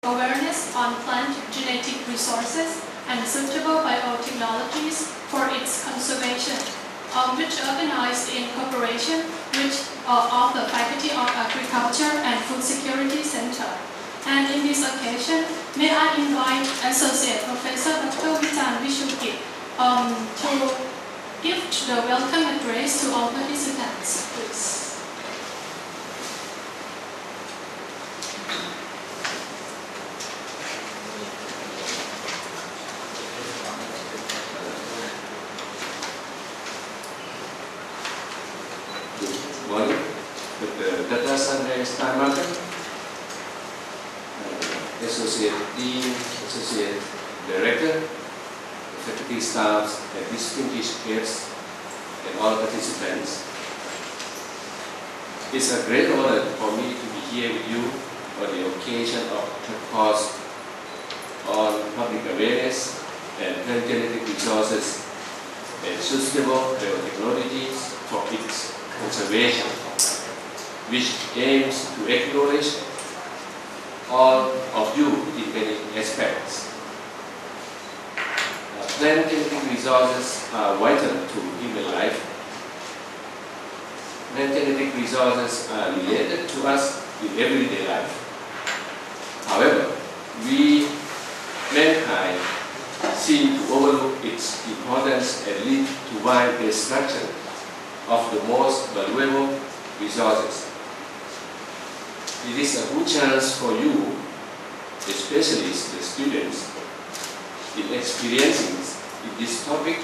awareness on plant genetic resources and suitable biotechnologies for its conservation, which organized in cooperation with of the Faculty of Agriculture and Food Security Center. And in this occasion, may I invite Associate Professor Dr. Vishukit to give the welcome address to all participants, please. Good morning, with Dr. Sunday Steinmarker, Associate Dean, Associate Director, faculty staffs, and distinguished guests, and all participants. It's a great honor for me to be here with you on the occasion of the course on public awareness and plant genetic resources and sustainable biotechnologies for its conservation, which aims to acknowledge all of you in many aspects. Plant genetic resources are vital to human life. Plant genetic resources are related to us in everyday life. However, we, mankind, seem to overlook its importance and lead to wide destruction of the most valuable resources. It is a good chance for you, especially the students, in experiencing this topic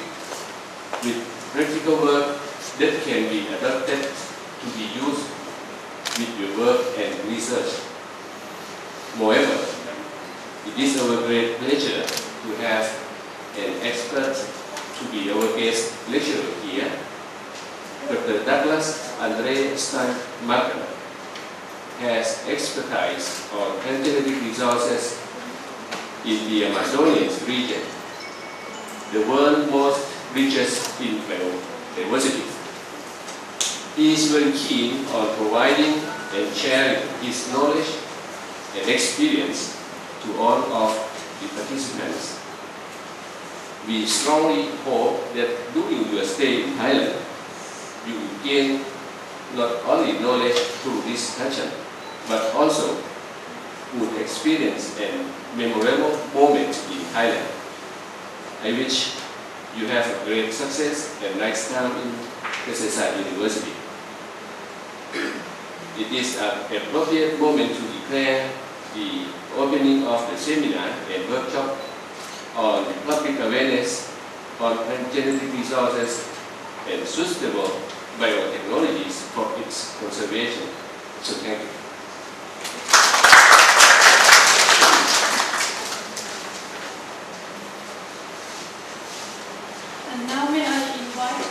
with practical work that can be adapted to be used with your work and research. Moreover, it is our great pleasure to have an expert to be our guest lecturer here, Dr. Douglas Andre Steinmarker has expertise on plant genetic resources in the Amazonian region, the world's most richest in biodiversity. He is very keen on providing and sharing his knowledge and experience to all of the participants. We strongly hope that during your stay in Thailand, you will gain not only knowledge through this session, but also good experience and memorable moments in Thailand. I wish you have a great success and nice time in Kesesa University. It is an appropriate moment to declare the opening of the seminar and workshop on public awareness on plant genetic resources and sustainable biotechnologies for its conservation. So thank you. And now may I invite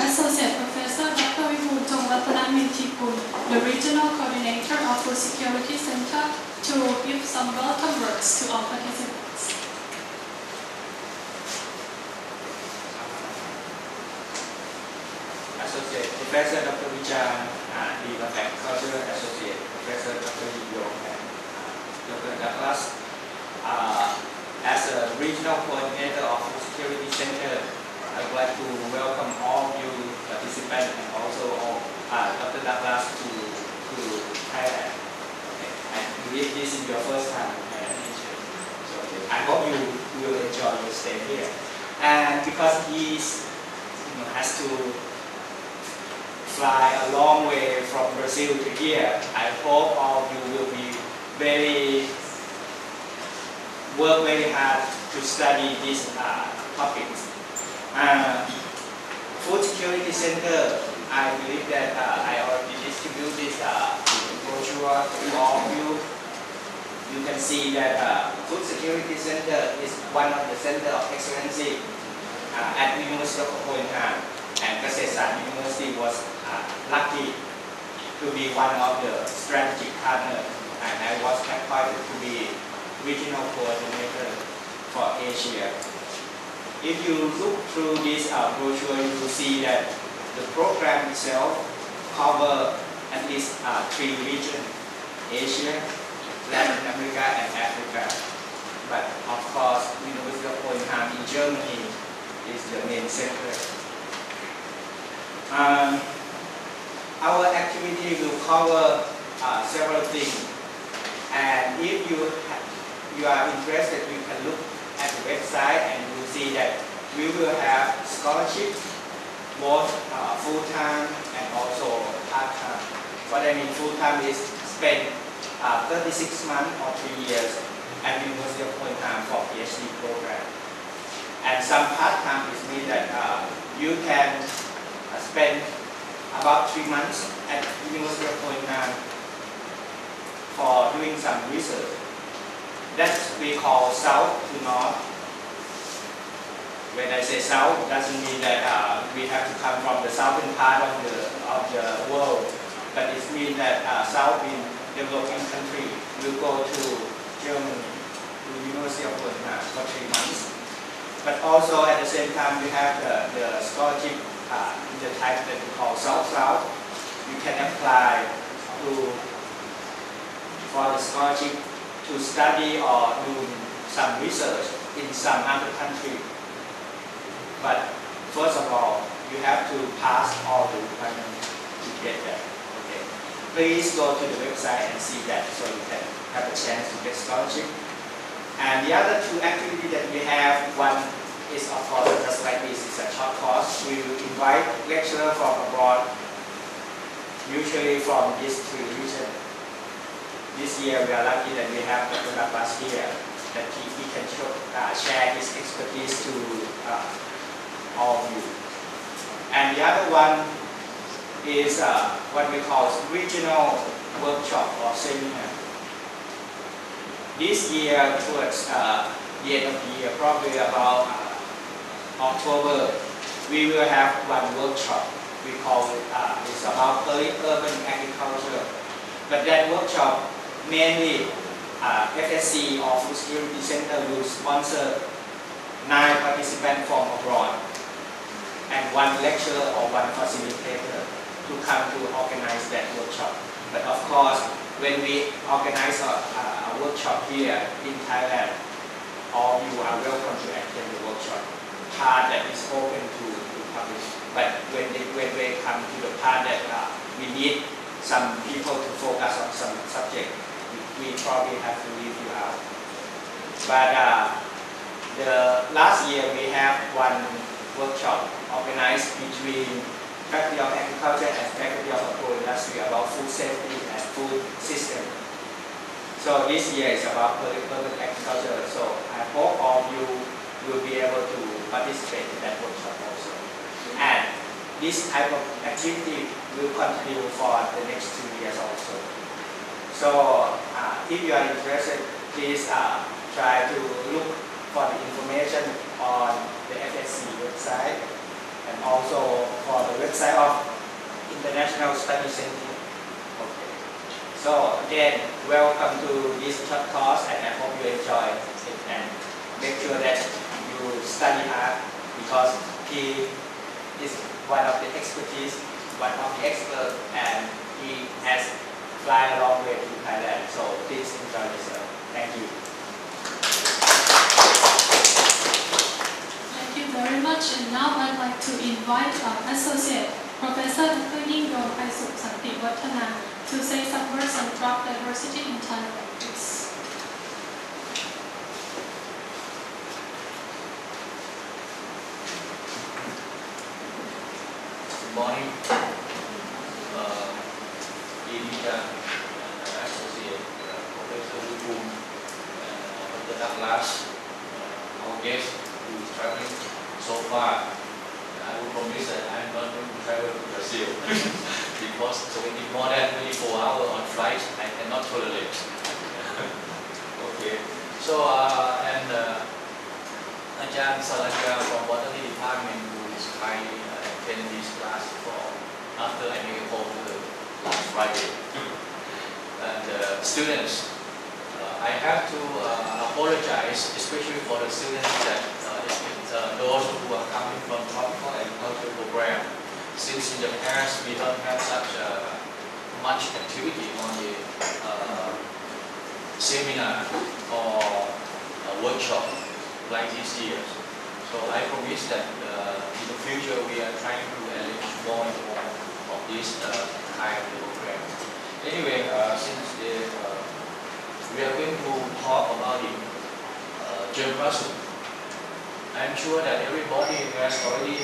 Associate Professor Dr. Vipul Tongratanamintikul, the Regional Coordinator of Food Security Center, to give some welcome words to all participants. Associate Professor Dr. Vichan, Dean of Agriculture, Associate Professor Dr. Yong, and Dr. Douglas. As a Regional Coordinator of Food Security Center, I would like to welcome all of you participants and also Dr. Douglas to Thailand. Okay. I believe this is your first time in Thailand. So I hope you will enjoy your stay here. And because he has to fly a long way from Brazil to here, I hope all of you will be work very hard to study these topics. Food Security Center, I believe that I already distributed this brochure to all of you. You can see that Food Security Center is one of the center of excellence at University of Copenhagen, and Kesesa University was lucky to be one of the strategic partners, and I was appointed to be regional coordinator for Asia. If you look through this brochure, you will see that the program itself covers at least 3 regions: Asia, Latin America and Africa. But of course, University of Hohenheim in Germany is the main center. Our activity will cover several things, and if you are interested, you can look at the website and you will see that we will have scholarship, both full-time and also part-time. What I mean full-time is spend 36 months or 3 years at University of Hohenheim for PhD program. And some part-time is mean that you can spend about 3 months at University of Hohenheim for doing some research. That we call south to north. When I say south, it doesn't mean that we have to come from the southern part of the world, but it means that south in developing country will go to Germany, to University of Hohenheim for 3 months. But also at the same time, we have the scholarship in the type that we call south-south. You can apply for the scholarship to study or do some research in some other country. But first of all, you have to pass all the requirements to get that. Okay. Please go to the website and see that so you can have a chance to get scholarship. And the other two activities that we have, one is of course just like this, it's a short course. We will invite lecturers from abroad, usually from these three regions. This year we are lucky that we have Dr. Abbas here, that he can share his expertise to all of you. And the other one is what we call regional workshop or seminar. This year, towards the end of the year, probably about October, we will have one workshop. We call it, it's about urban agriculture. But that workshop, mainly FSC or Food Security Center will sponsor 9 participants from abroad and 1 lecturer or 1 facilitator to come to organize that workshop. But of course, when we organize a workshop here in Thailand, all you are welcome to attend the workshop. Part that is open to public. But when they come to the part that we need some people to focus on some subject, we probably have to leave you out. But the last year we have one workshop organized between Faculty of Agriculture and Faculty of Agroindustry about food safety and food system. So this year is about urban agriculture. So I hope all of you will be able to participate in that workshop also. And this type of activity will continue for the next 2 years also. So if you are interested, please try to look for the information on the FSC website and also for the website of International Study Center. Okay. So again, welcome to this short course, and I hope you enjoy it and make sure that you study hard, because he is one of the expertise, one of the experts, and he has fly a long way to Thailand. So please enjoy yourself. Thank you. Thank you very much. And now I'd like to invite Associate Professor Dr. Yingdong Paisuk Santiwattana to say some words on crop diversity in Thailand. Please. Good morning. Associate Professor Wipum, Dr. Douglas, our guest who is traveling so far. I will promise that I am not going to travel to Brazil because more than 24 hours on flight I cannot tolerate. Okay. So Ajahn Salaka from Botany Department who is kindly attend this class for after I make a call to the last Friday. And students, I have to apologize, especially for the students that those who are coming from tropical agriculture program. Since in the past we don't have such much activity on the seminar or a workshop like this year. So I promise that in the future we are trying to arrange more and more of this kind of program. Anyway, since we are going to talk about it, germ plasm, I'm sure that everybody has already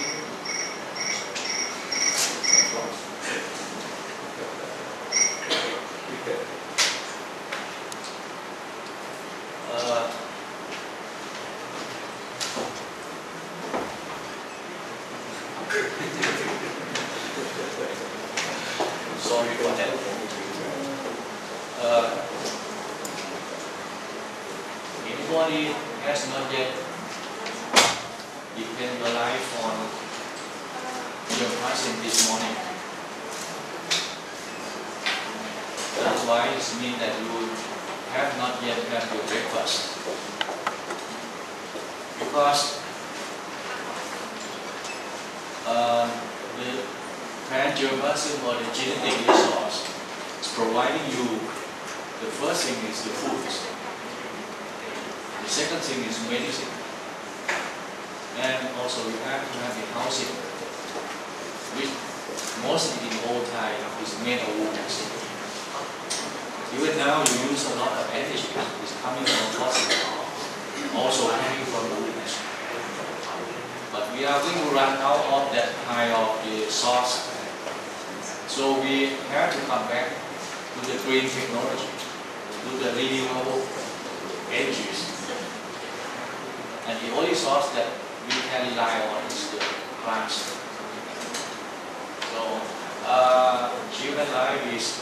sorry for that. Anybody has not yet depend your life on your present this morning. That's why it means that you have not yet had your breakfast. Because the plant germ plasm or the genetic resource is providing you, the first thing is the food. The second thing is medicine. And also you have to have the housing, which mostly in old time is made of wood. Even now you use a lot of energy, it's coming from fossil, also coming from the wood. But we are going to run out of that kind of the source. So we have to come back to the green technology, to the renewable energies. And the only source that we can rely on is the plants. So human life is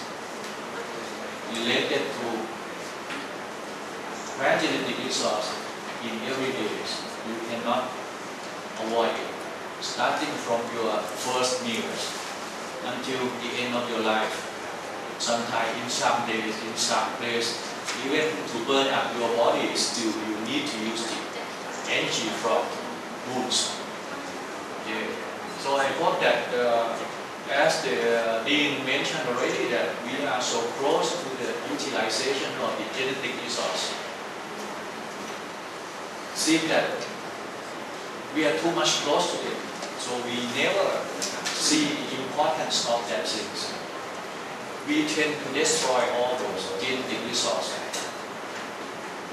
related to plant genetic resource in every day. You cannot avoid it, starting from your first meals until the end of your life. Sometimes in some days, in some place, even to burn up your body, still you need to use the energy from woods. Okay. So I hope that as the Dean mentioned already, that we are so close to the utilization of the genetic resource. See that we are too much close to it, so we never see the importance of that things. We tend to destroy all those genetic resources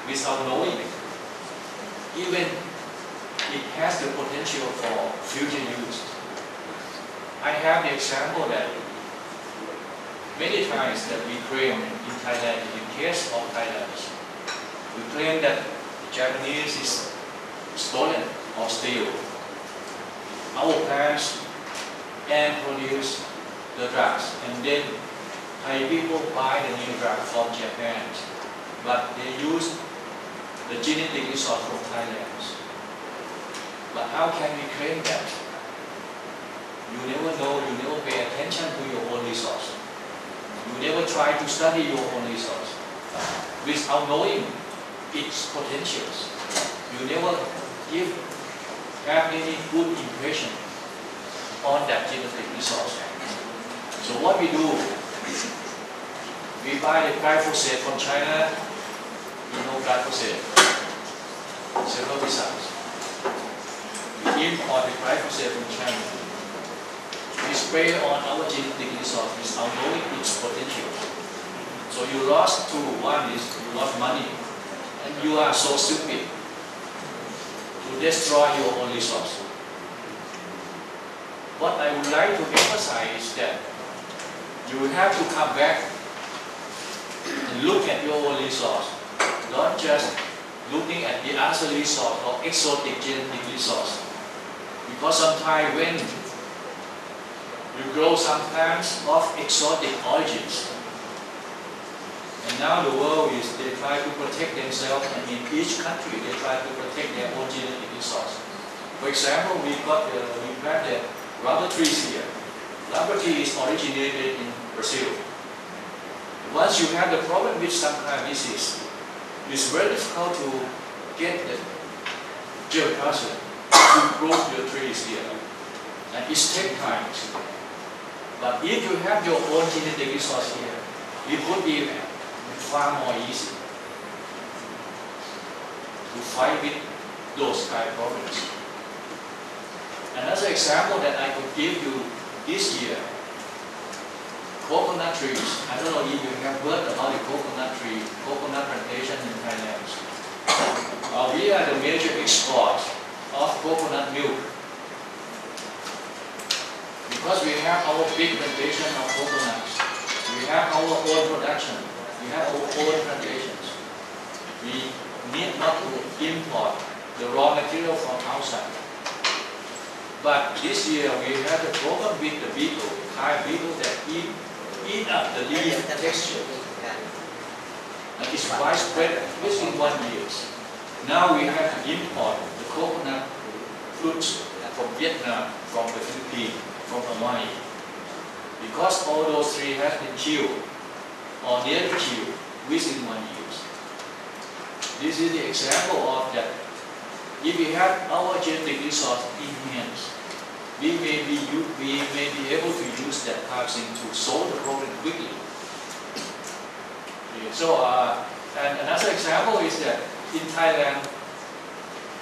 without knowing it. Even it has the potential for future use. I have the example that many times that we claim in Thailand, in the case of Thailand, we claim that the Japanese is stolen or steal our plants and produce the drugs, and then Thai people buy the new drug from Japan, but they use the genetic resource from Thailand. But how can we claim that? You never know, you never pay attention to your own resource. You never try to study your own resource without knowing its potentials. You never have any good impression on that genetic resource. So what we do, we buy the glyphosate from China. You know glyphosate, several results. We import the glyphosate from China. We spray on our genetic resource without knowing its potential. So you lost two. One is you lost money, and you are so stupid to destroy your own resource. What I would like to emphasize is that you have to come back and look at your own resource, not just looking at the other resource or exotic genetic resource. Because sometimes when you grow some plants of exotic origins, and now the world is, they try to protect themselves, and in each country they try to protect their own genetic resource. For example, we plant the rubber trees here. Rubber tree is originated in Brazil. Once you have the problem with some kind of disease, it's very difficult to get the germ plasm to grow your trees here, and it takes time. But if you have your own genetic resource here, it would be far more easy. to fight with those kind of problems. Another example that I could give you this year, coconut trees. I don't know if you have heard about the coconut plantation in Thailand. We are the major export of coconut milk. Because we have our big plantation of coconuts, we have our own production, we have our own plantations. We need not to import the raw material from outside. But this year we have the problem with the beetle, the Thai beetle that eat up the leaf texture. And it's widespread within 1 year. Now we have to import the coconut fruits from Vietnam, from the Philippines, from Hawaii. Because all those trees have been killed or nearly killed within 1 year. This is the example of that. If we have our genetic resource in hands, we may be able to use that type of thing to solve the problem quickly. Okay, so, and another example is that in Thailand,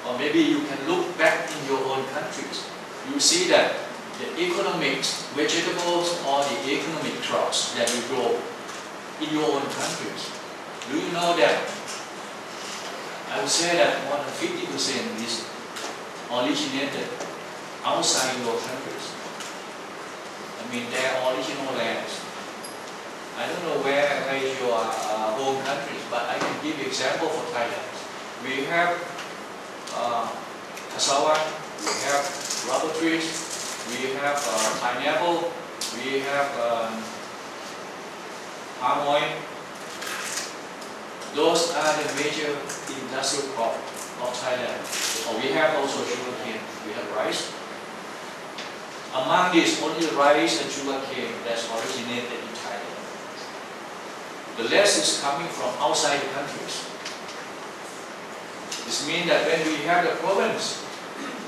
or maybe you can look back in your own countries, you see that the economic vegetables or the economic crops that you grow in your own countries. Do you know that? I would say that more than 50% is originated outside your countries. I mean, their original lands. I don't know where is your home countries, but I can give you example for Thailand. We have cassava, we have rubber trees, we have pineapple, we have palm oil. Those are the major industrial crops of Thailand. We have also sugarcane, we have rice. Among these, only rice and sugarcane that's originated in Thailand. The rest is coming from outside the countries. This means that when we have the problems,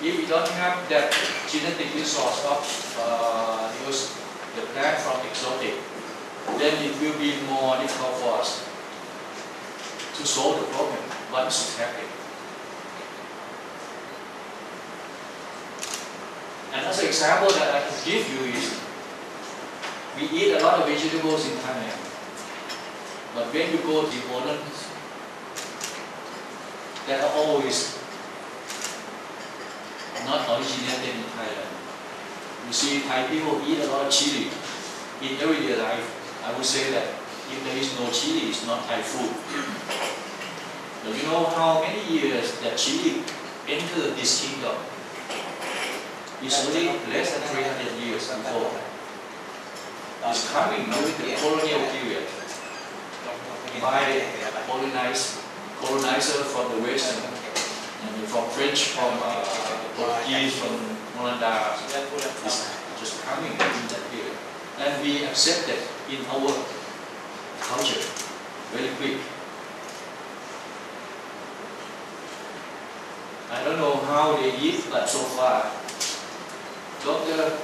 if we don't have that genetic resource of use the plant from exotic, then it will be more difficult for us to solve the problem once it's happening. Another example that I can give you is we eat a lot of vegetables in Thailand, but when you go to the modern, they are always not originated in Thailand. You see, Thai people eat a lot of chili in everyday life. I would say that if there is no chili, it's not Thai food. Do you know how many years that chili entered this kingdom? It's only less than 300 years before. It's coming during the colonial period by colonizer from the West, and from French, from Portuguese, from Holanda. It's just coming in that period. And we accept that in our culture very quick. I don't know how they eat, but so far, Dr.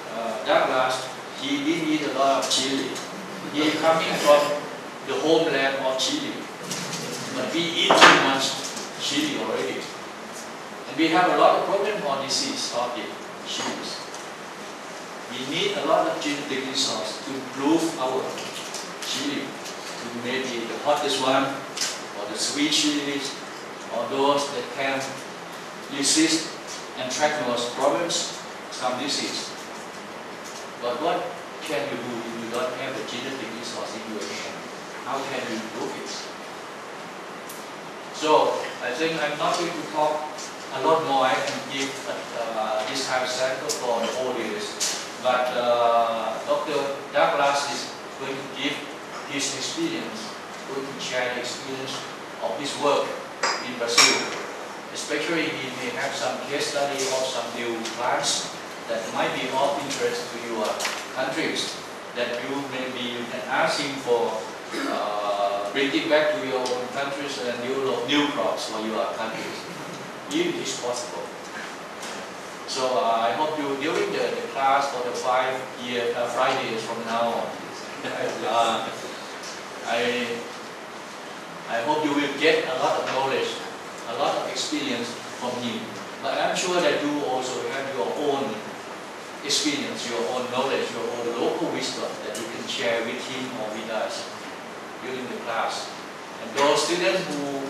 Douglas, he didn't eat a lot of chili. He coming from the homeland of Chile, but we eat too much chili already. And we have a lot of problem or disease of the chilies. We need a lot of genetic resource to improve our chili, to maybe the hottest one, or the sweet chilies, or those that can resist anthracnose problems, some disease. But what can you do if you don't have the genetic resource in your hand? How can you improve it? So I think I'm not going to talk a lot more. I can give this kind of sample for the whole days. But Dr. Douglas is going to give his experience, going to share the experience of his work in Brazil. Especially he may have some case study of some new plants that might be of interest to your countries, that you can ask him for bring it back to your own countries and new crops for your countries, if it is possible. So I hope you, during the class for the 5 Fridays from now on, I hope you will get a lot of knowledge, a lot of experience from him. But I'm sure that you also have your own experience, your own knowledge, your own local wisdom that you can share with him or with us during the class. And those students who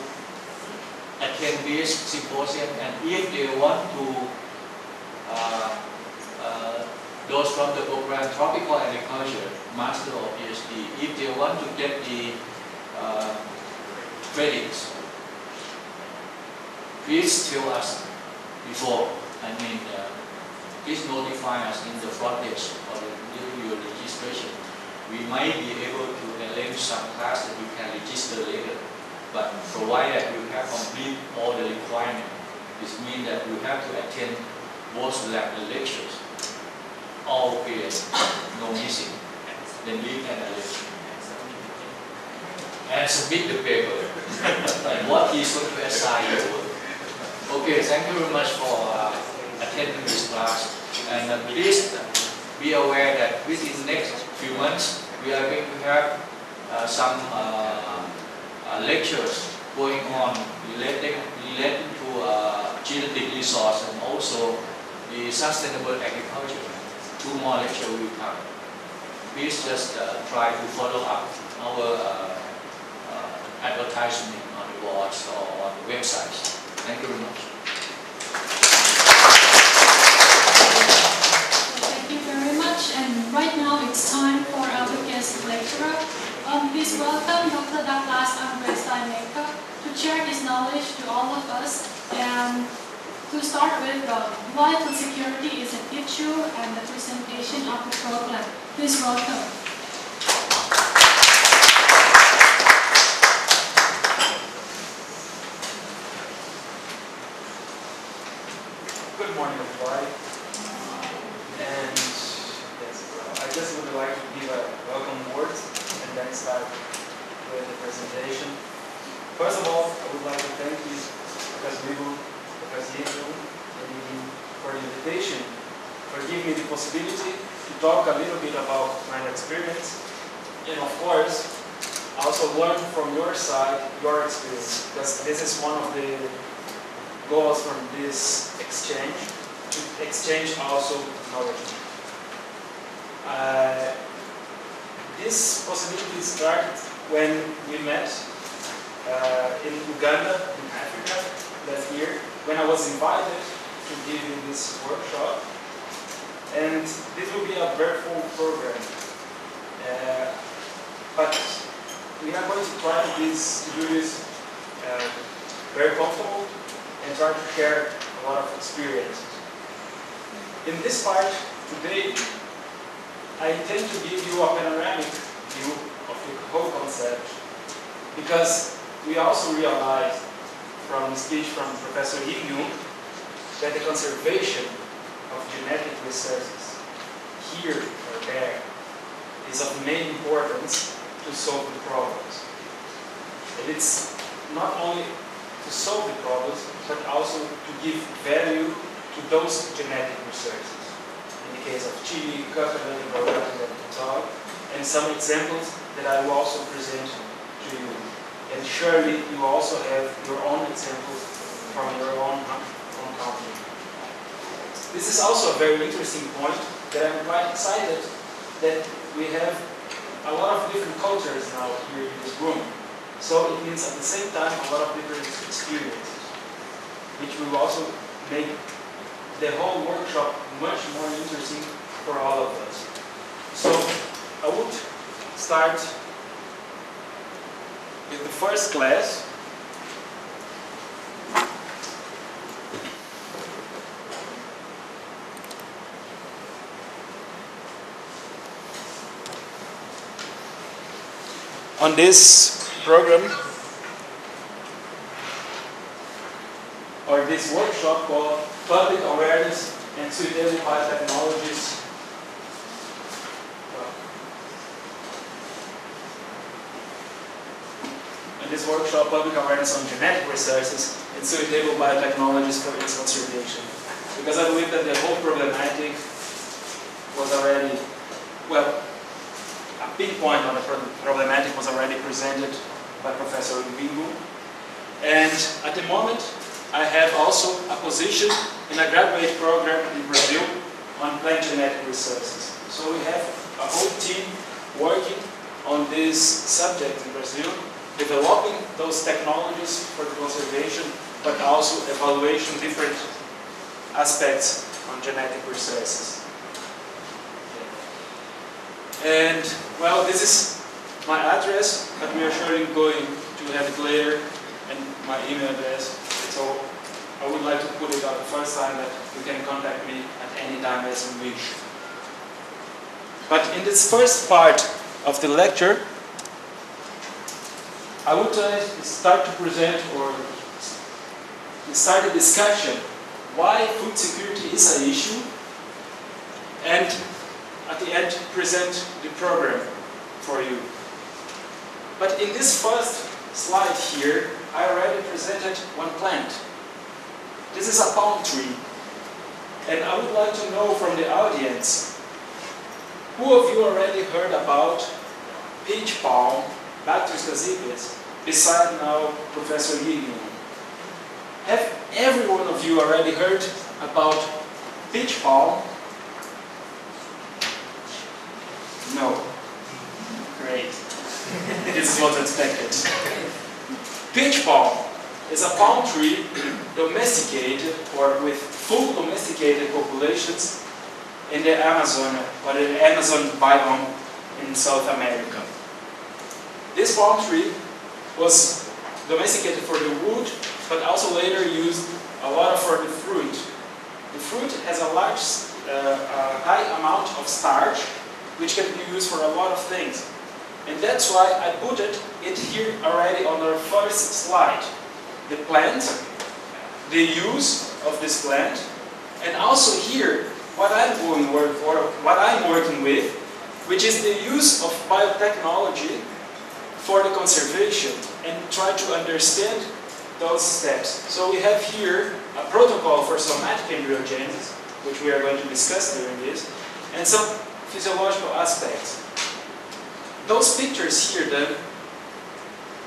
attend this symposium, and if they want to, those from the program Tropical Agriculture, Master or PhD, if they want to get the credits, please tell us before. Please notify us in the front desk or during your registration. We might be able to arrange some class that you can register later. But provided you have complete all the requirements, this means that you have to attend both lab and lectures, all periods, no missing. Then we can arrange. And submit the paper. And what is going to assign your work. Okay, thank you very much for attending this class. And please be aware that within the next few months, we are going to have some lectures going on related to genetic resource and also the sustainable agriculture. 2 more lectures will come. Please just try to follow up our advertisement on the boards or on the websites. Thank you very much. Thank you very much. And right now it's time for our guest lecturer. Please welcome Dr. Douglas Steinmaker to share his knowledge to all of us. And to start with, why food security is an issue and the presentation of the program. Please welcome. Good morning, everybody. And yes, I just would like to give a welcome word and then start with the presentation. First of all, I would like to thank you, Professor Ibu, for the invitation, for giving me the possibility to talk a little bit about my experience, and of course, also learn from your side, your experience, because this is one of the goals from this exchange, to exchange also knowledge. This possibility started when we met in Uganda, in Africa, last year, when I was invited to give you this workshop. And this will be a very full program. But we are going to try to do this very comfortable and try to share a lot of experiences. In this part today, I intend to give you a panoramic view of the whole concept, because we also realized from the speech from Professor Yu that the conservation of genetic resources here or there is of main importance to solve the problems. And it's not only to solve the problems, but also to give value to those genetic resources. In the case of chili, coconut, and and some examples that I will also present to you. And surely you also have your own examples from your own company. This is also a very interesting point that I'm quite excited that we have a lot of different cultures now here in this room. So it means at the same time a lot of different experiences, which will also make the whole workshop much more interesting for all of us. So I would start with the first class. On this program, or this workshop called Public Awareness and Suitable Biotechnologies. In this workshop, Public Awareness on Genetic Resources and Suitable Biotechnologies for its Conservation. Because I believe that the whole problematic was already, well, a pinpoint on the problematic was already presented by Professor Wingu. And at the moment, I have also a position in a graduate program in Brazil on plant genetic resources. So we have a whole team working on this subject in Brazil, developing those technologies for the conservation, but also evaluation different aspects on genetic resources. And well, this is my address, but we are surely going to have it later, and my email address. So I would like to put it out the first time that you can contact me at any time as you wish. But in this first part of the lecture, I would start to present or start a discussion why food security is an issue, and at the end present the program for you. But in this first slide here, I already presented one plant. This is a palm tree. And I would like to know from the audience, who of you already heard about peach palm, Bactris cassipes, beside now Professor Livian? Have every one of you already heard about peach palm? No. Great. This is what I expected. Peach palm is a palm tree domesticated or with full domesticated populations in the Amazon or the Amazon biome in South America. This palm tree was domesticated for the wood, but also later used a lot for the fruit. The fruit has a large, high amount of starch, which can be used for a lot of things. And that's why I put it here already on our first slide. The plant, the use of this plant, and also here what I'm working with, which is the use of biotechnology for the conservation, and try to understand those steps. So we have here a protocol for somatic embryogenesis, which we are going to discuss during this, and some physiological aspects. Those pictures here then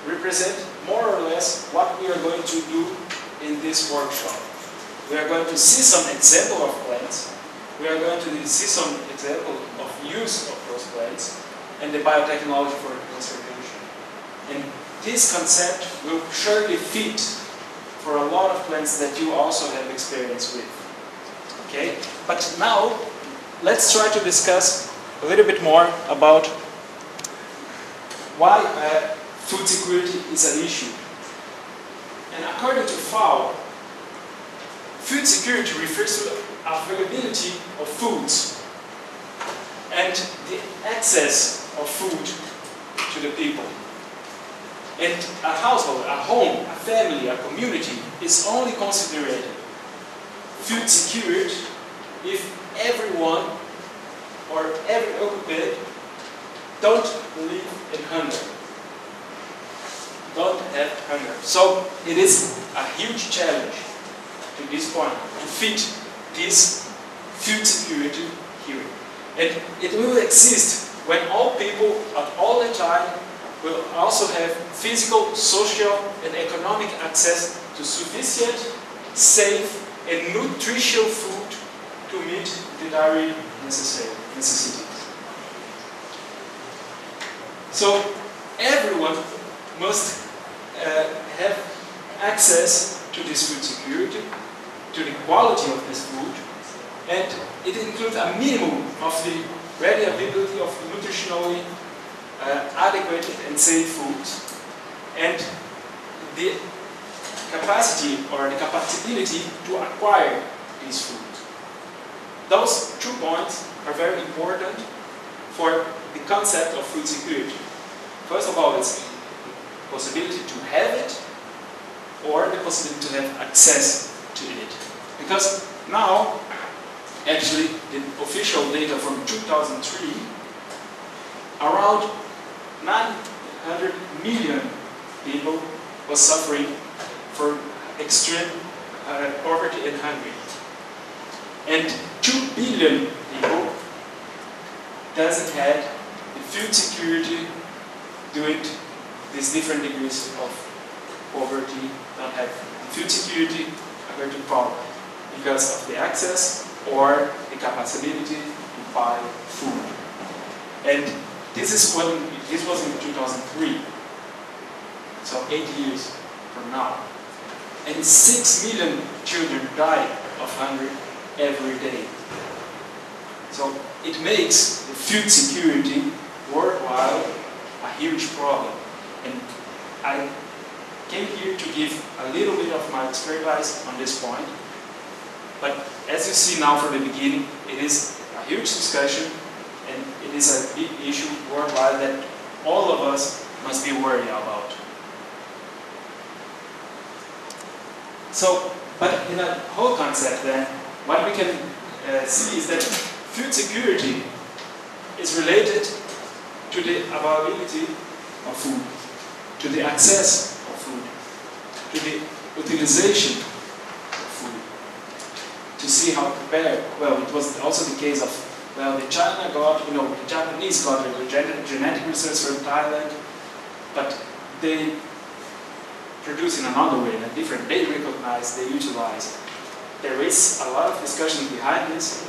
represent more or less what we are going to do in this workshop. We are going to see some example of plants. We are going to see some example of use of those plants and the biotechnology for conservation. And this concept will surely fit for a lot of plants that you also have experience with. Okay? But now, let's try to discuss a little bit more about why food security is an issue. And according to FAO, food security refers to availability of foods and the access of food to the people. And a household, a home, a family, a community is only considered food security if everyone or every occupant don't live in hunger. Don't have hunger. So it is a huge challenge to this point to fit this food security here. And it will exist when all people at all the time will also have physical, social, and economic access to sufficient, safe, and nutritious food to meet the dietary necessities. So everyone must have access to this food security, to the quality of this food, and it includes a minimum of the ready availability of nutritionally adequate and safe foods, and the capacity or the compatibility to acquire these foods. Those 2 points are very important for the concept of food security. First of all, it's the possibility to have it, or the possibility to have access to it. Because now, actually, the official data from 2003, around 900 million people was suffering from extreme poverty and hunger. And 2 billion people doesn't have the food security due to these different degrees of poverty, don't have food security, are going to problem because of the access or the capacity to buy food. And this was in 2003, so 8 years from now. And 6 million children die of hunger every day. So it makes the food security worldwide a huge problem. And I came here to give a little bit of my expertise on this point. But as you see now from the beginning, it is a huge discussion and it is a big issue worldwide that all of us must be worried about. So, but in a whole concept then, what we can see is that food security is related to the availability of food, to the access of food, to the utilization of food, to see how prepared. Well, it was also the case of, well, the China got, the Japanese got the genetic research from Thailand, but they produce in another way, in a different, they recognize, they utilize. There is a lot of discussion behind this.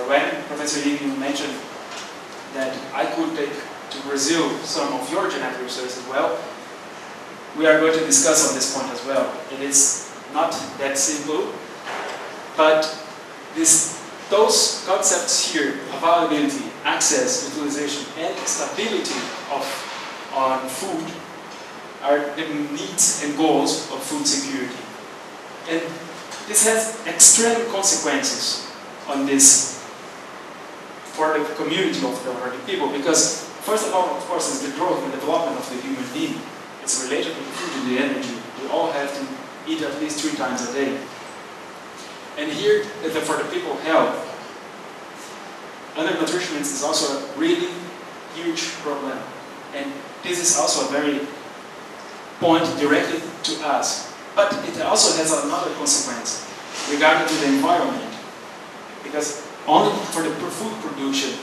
When Professor Ying mentioned that I could take to Brazil some of your genetic research as well, we are going to discuss on this point as well. It is not that simple, but those concepts here, availability, access, utilization, and stability on food are the needs and goals of food security. And this has extreme consequences on this for the community of the people, because first of all, of course, is the growth and development of the human being. It's related to the food and the energy. We all have to eat at least 3 times a day. And here, for the people health, undernutrition is also a really huge problem. And this is also a very point directly to us. But it also has another consequence regarding to the environment. Because only for the food production,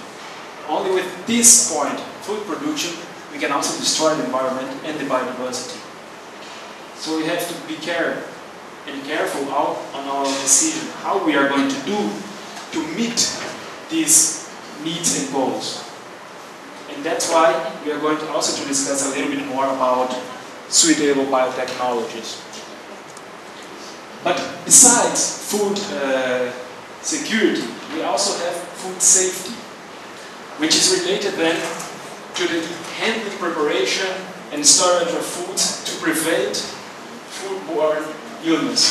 only with this point, food production, we can also destroy the environment and the biodiversity. So we have to be careful on our decision, how we are going to do to meet these needs and goals. And that's why we are going to also to discuss a little bit more about suitable biotechnologies. But besides food security, we also have food safety, which is related then to the handling, preparation, and storage of foods to prevent foodborne illness,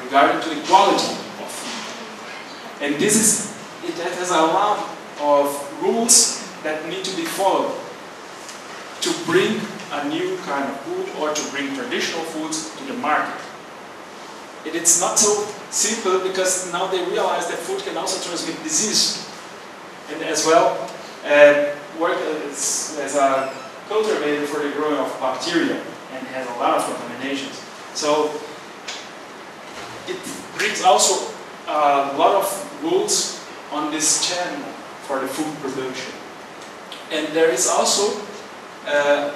regarding to the quality of food. And it has a lot of rules that need to be followed to bring a new kind of food or to bring traditional foods to the market. It's not so simple because now they realize that food can also transmit disease. And as well, work as a cultivator for the growing of bacteria and has a lot of contaminations. So it brings also a lot of rules on this channel for the food production. And there is also,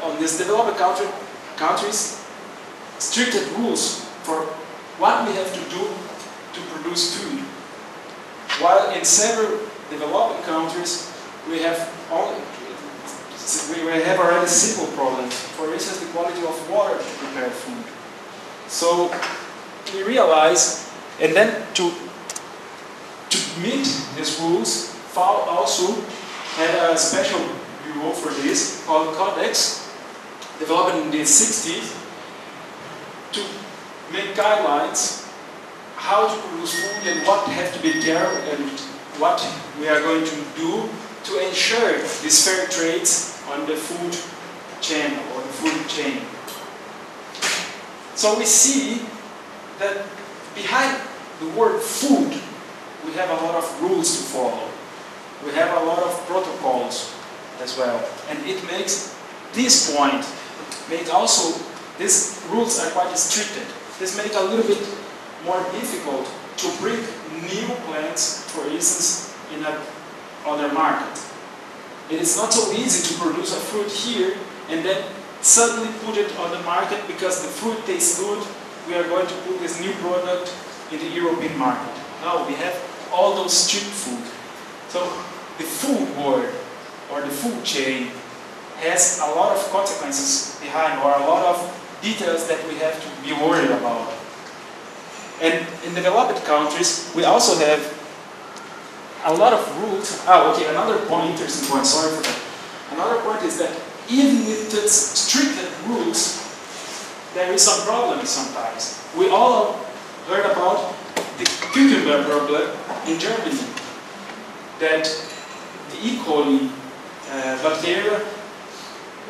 on these developed countries, stricter rules for what we have to do to produce food. While in several developing countries, we have already simple problems. For instance, the quality of water to prepare food. So we realize, and then to meet these rules, FAO also had a special bureau for this called Codex, developed in the 60s, to make guidelines how to produce food and what have to be there and what we are going to do to ensure these fair trades on the food channel or the food chain. So we see that behind the word food, we have a lot of rules to follow. We have a lot of protocols as well. And it makes this point, these rules are quite restricted. This makes it a little bit more difficult to bring new plants, for instance, in another market. It is not so easy to produce a fruit here and then suddenly put it on the market because the food tastes good. We are going to put this new product in the European market. No, we have all those street food. So the food world or the food chain has a lot of consequences behind, or a lot of details that we have to be worried about. And in developed countries, we also have a lot of rules. Okay, another point, interesting point, sorry for that. Another point is that even with the strict rules, there is some problems sometimes. We all heard about the cucumber problem in Germany, that the E. coli bacteria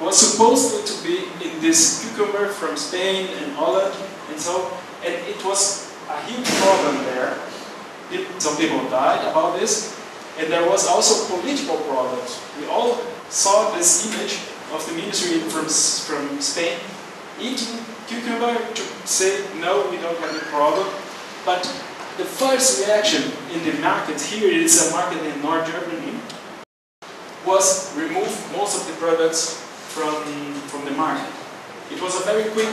was supposed to be in this cucumber from Spain and Holland, and it was a huge problem there. Some people died about this, and there was also political problems. We all saw this image of the ministry from Spain eating cucumber to say, no, we don't have a problem. But the first reaction in the market, here it is a market in North Germany, was remove most of the products from the market. It was a very quick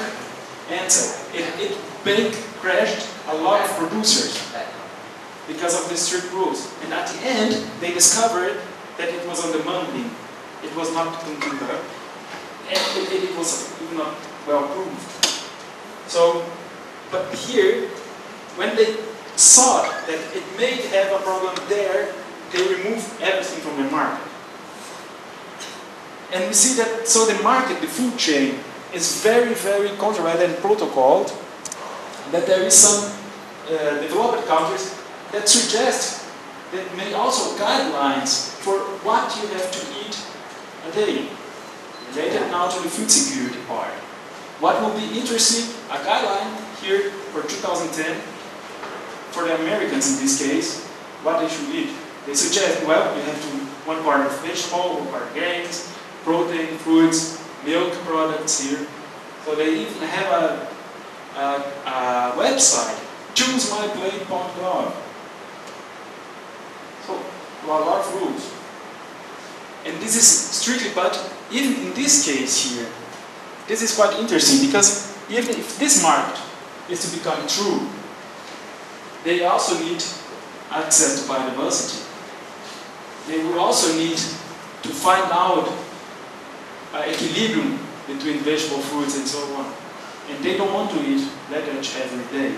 answer. It crashed a lot of producers because of the strict rules. And at the end, they discovered that it was on the munding. It was not cucumber. And it was even not well proved. So, but here, when they saw that it may have a problem there, they removed everything from the market. And we see that, so the market, the food chain, is very, very controlled and protocoled, that there is some developed countries that suggest, that make also guidelines for what you have to eat a day, related now to the food security part. What will be interesting, a guideline here for 2010, for the Americans in this case, what they should eat. They suggest, well, you have to, 1 part of vegetable, 1 part grains, protein, fruits, milk products here. So they even have a website, choosemyplate.org. So, a lot of rules. And this is strictly, but even in this case here, this is quite interesting, because even if this market is to become true, they also need access to biodiversity. They will also need to find out equilibrium between vegetable fruits and so on. And they don't want to eat lettuce every day.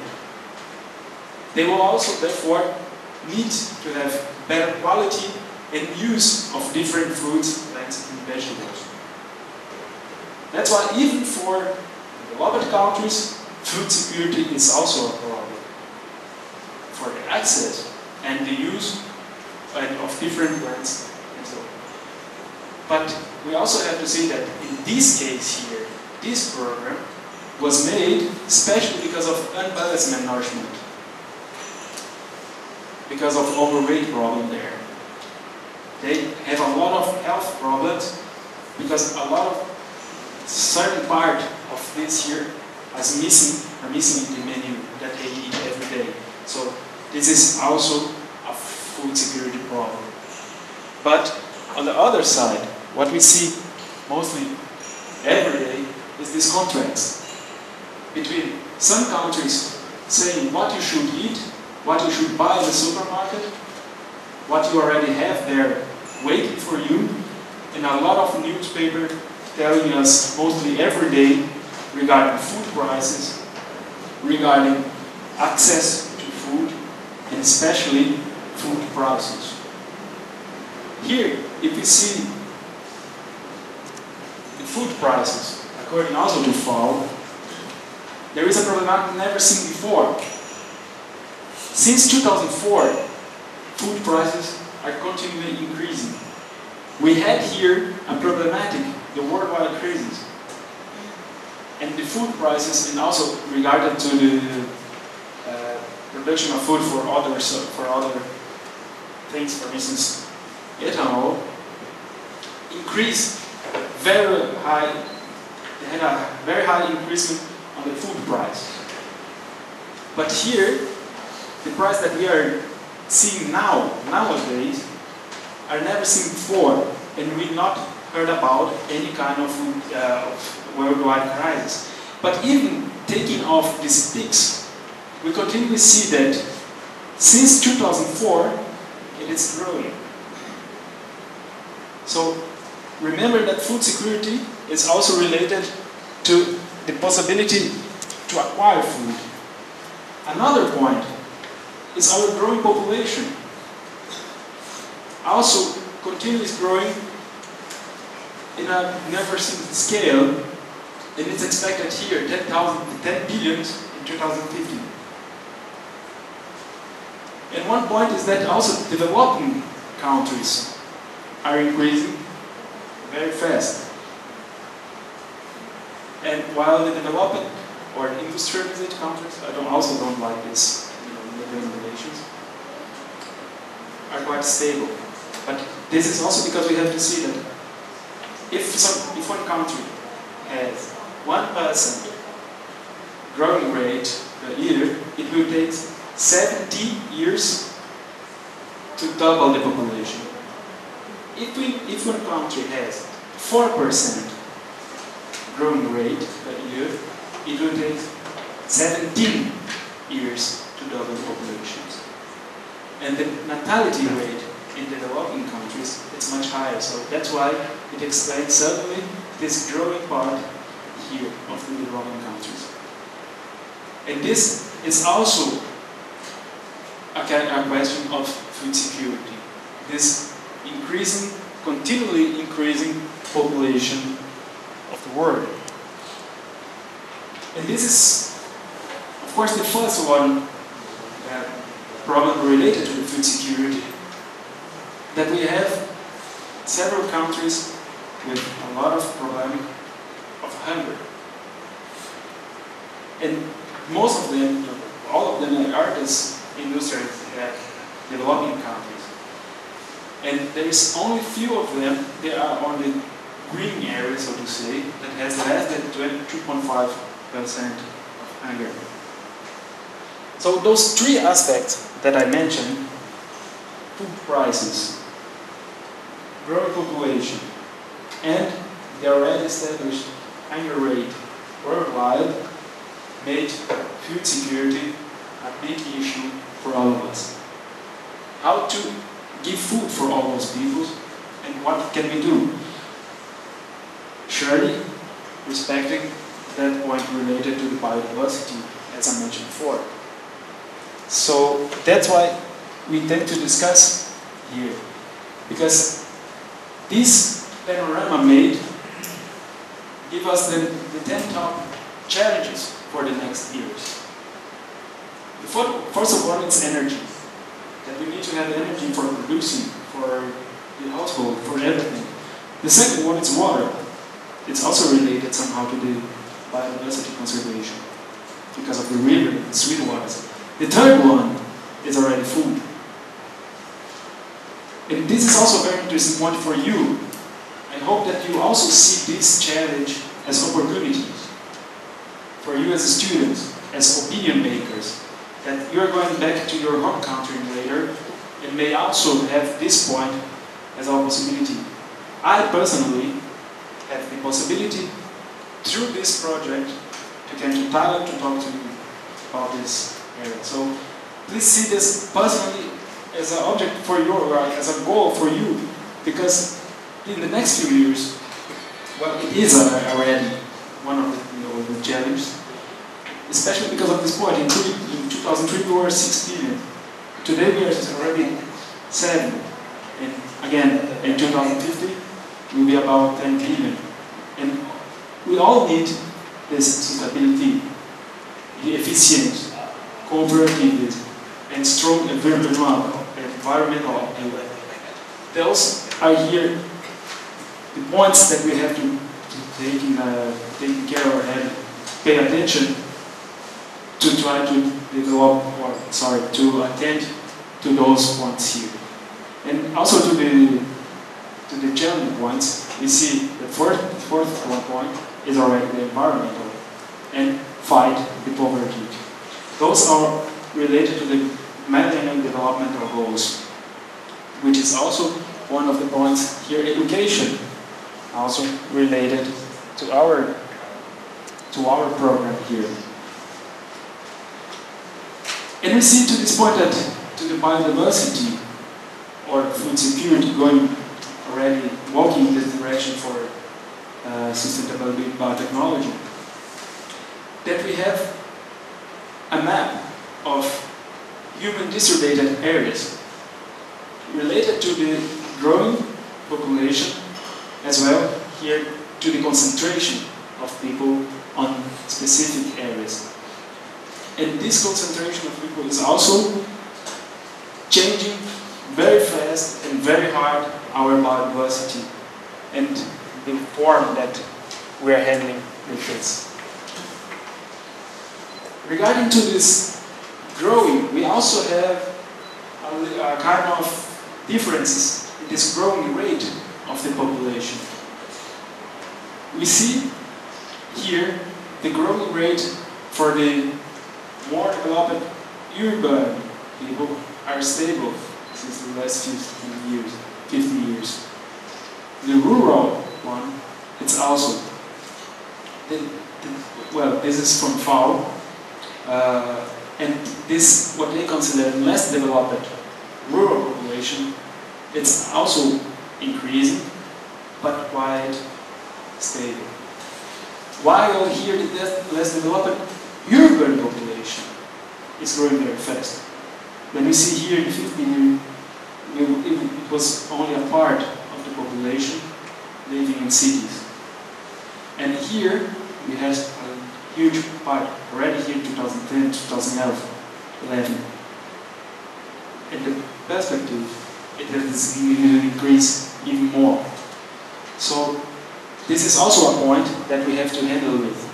They will also, therefore, need to have better quality and use of different fruits, plants, and vegetables. That's why even for developed countries, food security is also a problem. For the access and the use of different plants and so on. But we also have to say that in this case here, this program was made especially because of unbalanced malnourishment. Because of overweight problem there. They have a lot of health problems because a lot of certain part of this here are missing in the menu that they eat every day. So this is also a food security problem. But on the other side, what we see mostly every day is these contracts between some countries saying what you should eat, what you should buy in the supermarket, what you already have there waiting for you, and a lot of newspaper telling us mostly every day regarding food prices, regarding access to food, and especially food prices. Here, if you see the food prices, according also to FAO, there is a problem I've never seen before. Since 2004, food prices are continually increasing. We had here a problematic, the worldwide crisis. And the food prices, and also regarding to the production of food for other things, for instance, ethanol, increased very high. They had a very high increase on the food price. But here, the price that we are seeing nowadays, are never seen before, and we not heard about any kind of food, worldwide crisis. But even taking off these peaks, we continually see that since 2004, it is growing. So remember that food security is also related to the possibility to acquire food. Another point is our growing population. Also continues growing in a never-seen scale, and it's expected here 10 billion in 2050. And one point is that also developing countries are increasing very fast. And while the developed or industrialized countries, also don't like this, relations, are quite stable. But this is also because we have to see that if one country has 1% growing rate per year, it will take 70 years to double the population. If one country has 4% growing rate per year, it will take 17 years to double the population. And the natality rate in the developing countries is much higher. So that's why it explains certainly this growing part here of the developing countries. And this is also a question of food security. This continually increasing population of the world. And this is, of course, the first one problem related to the food security, that we have several countries with a lot of problem of hunger. And most of them, all of them are these industrial developing countries. And there is only few of them, they are on the green area, so to say, that has less than 2.5% of hunger. So those three aspects that I mentioned, food prices, growing population, and the already established hunger rate worldwide, made food security a big issue for all of us. How to give food for all those people, and what can we do? Surely, respecting that point related to the biodiversity, as I mentioned before. So that's why we intend to discuss here, because this panorama made give us the 10 top challenges for the next years. First of all, it's energy. That we need to have energy for producing, for the household, for everything. The second one is water. It's also related somehow to the biodiversity conservation because of the river and sweet waters. The third one is already food. And this is also a very interesting point for you. I hope that you also see this challenge as opportunities for you as students, as opinion makers, that you are going back to your home country later and may also have this point as a possibility. I personally have the possibility through this project to come to Thailand to talk to you about this area. So please see this personally as an object for your life, as a goal for you, because in the next few years, well, it is already one of the challenges, especially because of this point. In 2003 we were 6 billion. Today we are already 7. And again, in 2050 we'll be about 10 billion. And we all need this sustainability, the efficient, cooperative, and strong environmental appeal. Those are here the points that we have to take care of and pay attention to try to develop, to attend to those points here. And also to the challenging points, we see the fourth point is already the environmental and fight the poverty. Those are related to the Millennium Developmental Goals, which is also one of the points here, education. also related to our program here. And we see to this point that to the biodiversity or food security already walking in this direction for sustainable biotechnology, that we have a map of human distributed areas related to the growing population, as well here to the concentration of people on specific areas. And this concentration of people is also changing very fast and very hard our biodiversity and the form that we are handling with this. Regarding to this growing, we also have a kind of differences in this growing rate of the population. We see here the growing rate for the more developed urban people are stable since the last 50 years. The rural one, it's also, well, this is from FAO, and this, what they consider less developed rural population, it's also increasing, but quite stable. While here the less developed urban population is growing very fast. When we see here in the 15 years, it was only a part of the population living in cities. And here we have a huge part already here in 2010, 2011. And the perspective, it has increased even more. So this is also a point that we have to handle with.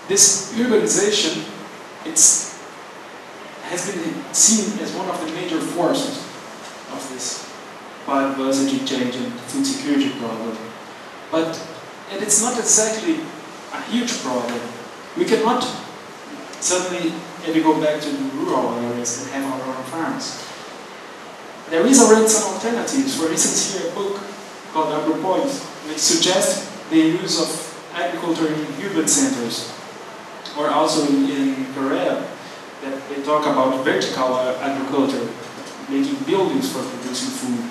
This urbanization, has been seen as one of the major forces of this biodiversity change and food security problem. And it's not exactly a huge problem. We cannot suddenly maybe go back to the rural areas and have our own farms. There is already some alternatives. For instance, here a book called AgroPoints, which suggests the use of agriculture in urban centers, or also in Korea, that they talk about vertical agriculture, making buildings for producing food.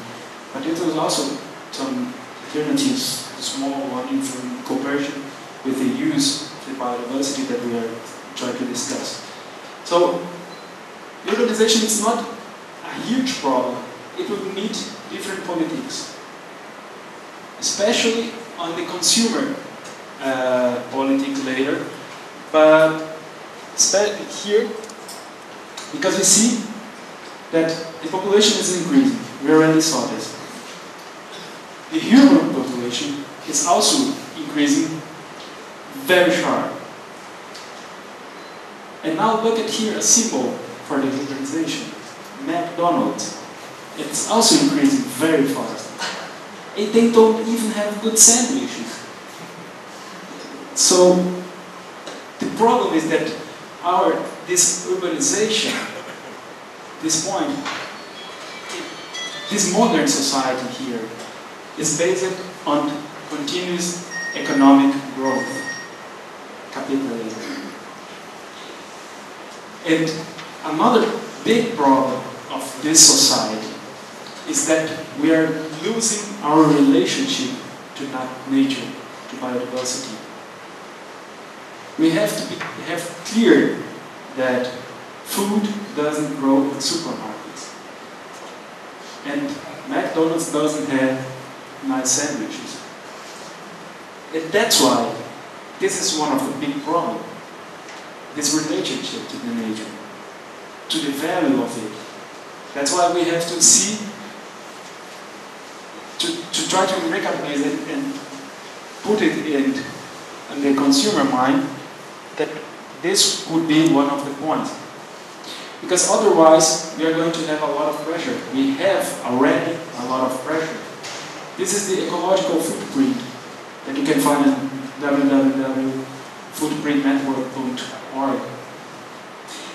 But it was also some alternatives, small one in comparison with the use of the biodiversity that we are trying to discuss. So, urbanization is not a huge problem. It would need different politics, especially on the consumer politics later. But here, because we see that the population is increasing, we already saw this. The human population is also increasing very sharp. And now look at here a symbol for the urbanization, McDonald's. It's also increasing very fast. And they don't even have good sandwiches. So the problem is that this urbanization, this point, this modern society here is based on continuous economic growth, capitalism. And another big problem of this society is that we are losing our relationship to nature, to biodiversity. We have to have clear that food doesn't grow in supermarkets. And McDonald's doesn't have nice sandwiches. And that's why this is one of the big problems. This relationship to the nature, to the value of it. That's why we have to see, to try to recognize it and put it in the consumer mind, that this would be one of the points. Because otherwise, we are going to have a lot of pressure. We have already a lot of pressure. This is the ecological footprint that you can find on www.footprintnetwork.org.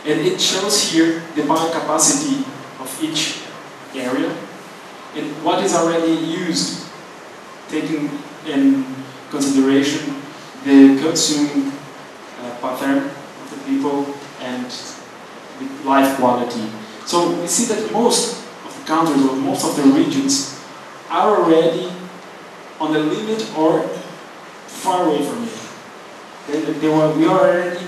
And it shows here the biocapacity of each area. And what is already used, taking in consideration the consuming pattern of the people and the life quality. So we see that most of the countries or most of the regions are already on the limit or far away from it. We already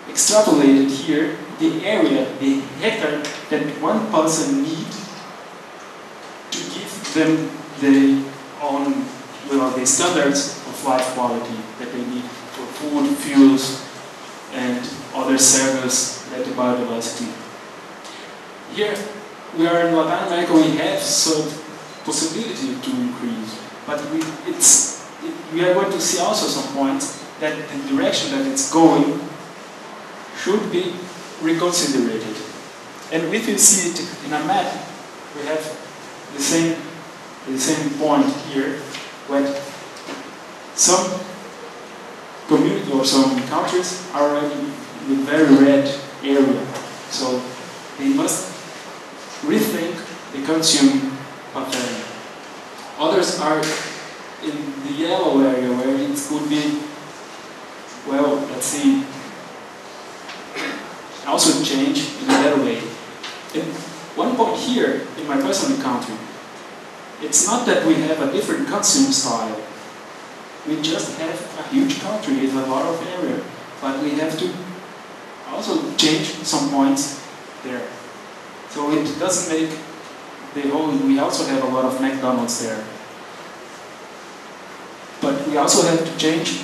extrapolated here the area, the hectare that one person needs to give them the the standards of life quality that they need for food, fuels, and other services that the biodiversity. Here we are in Latin America. We have some possibility to increase, but we are going to see also some points that the direction that it's going should be reconsidered. And if you see it in a map, we have the same point here, when some community or some countries are already in a very red area. So they must rethink the consume pattern. Others are in the yellow area where it could be, well, let's see, also change in a better way. And one point here in my personal country, it's not that we have a different consume style. We just have a huge country with a lot of area, but we have to also change some points there. So it doesn't make the whole, we also have a lot of McDonald's there. But we also have to change,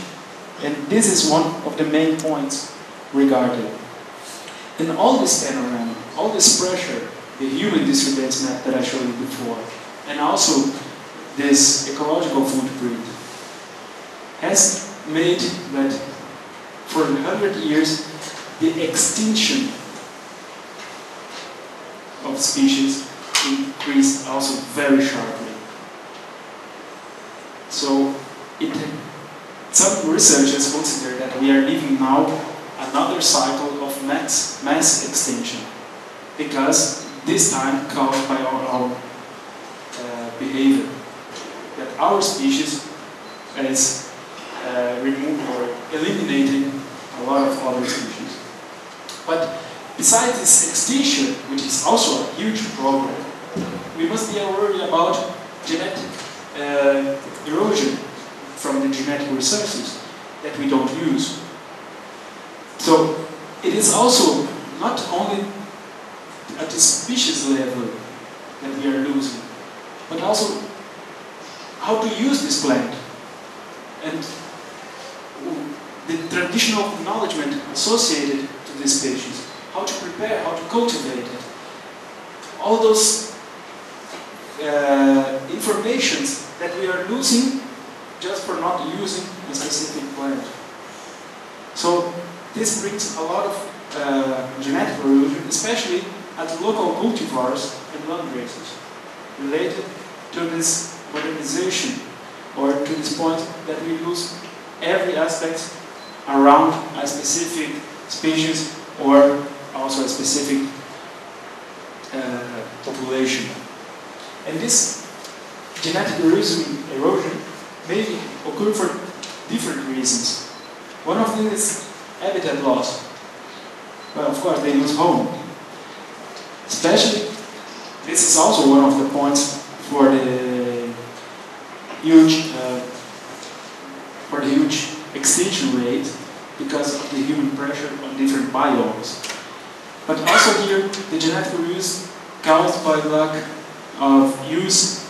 and this is one of the main points regarded. In all this panorama, all this pressure, the human disturbance map that I showed you before, and also this ecological footprint, has made that for 100 years the extinction of species increased also very sharply. So some researchers consider that we are living now another cycle of mass extinction, because this time caused by our behavior, that our species is removed or eliminating a lot of other species. But besides this extinction, which is also a huge problem, we must be worried about genetic erosion from the genetic resources that we don't use. So it is also not only at the species level that we are losing, but also how to use this plant and the traditional acknowledgement associated to this species, how to prepare, how to cultivate it. All those informations that we are losing just for not using a specific plant. So this brings a lot of genetic erosion, especially at local cultivars and land races, related to this modernization, or to this point that we lose every aspect around a specific species or also a specific population. And this genetic erosion may occur for different reasons. One of them is habitat loss. Well, of course, they lose home. Especially, this is also one of the points for the huge extinction rate because of the human pressure on different biomes. But also here, the genetic use caused by lack of use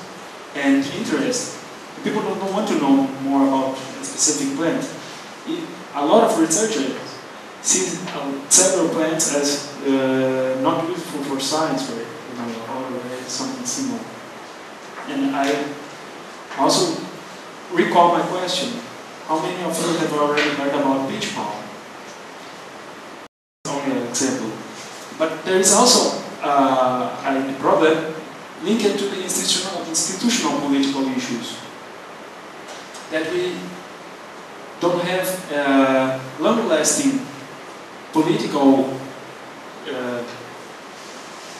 and interest. People don't want to know more about a specific plant. A lot of researchers see several plants as not useful for science, or something similar. And I also recall my question: how many of you have already heard about beach palm? Only an example. But there is also a problem linked to the institutional political issues, that we don't have long-lasting political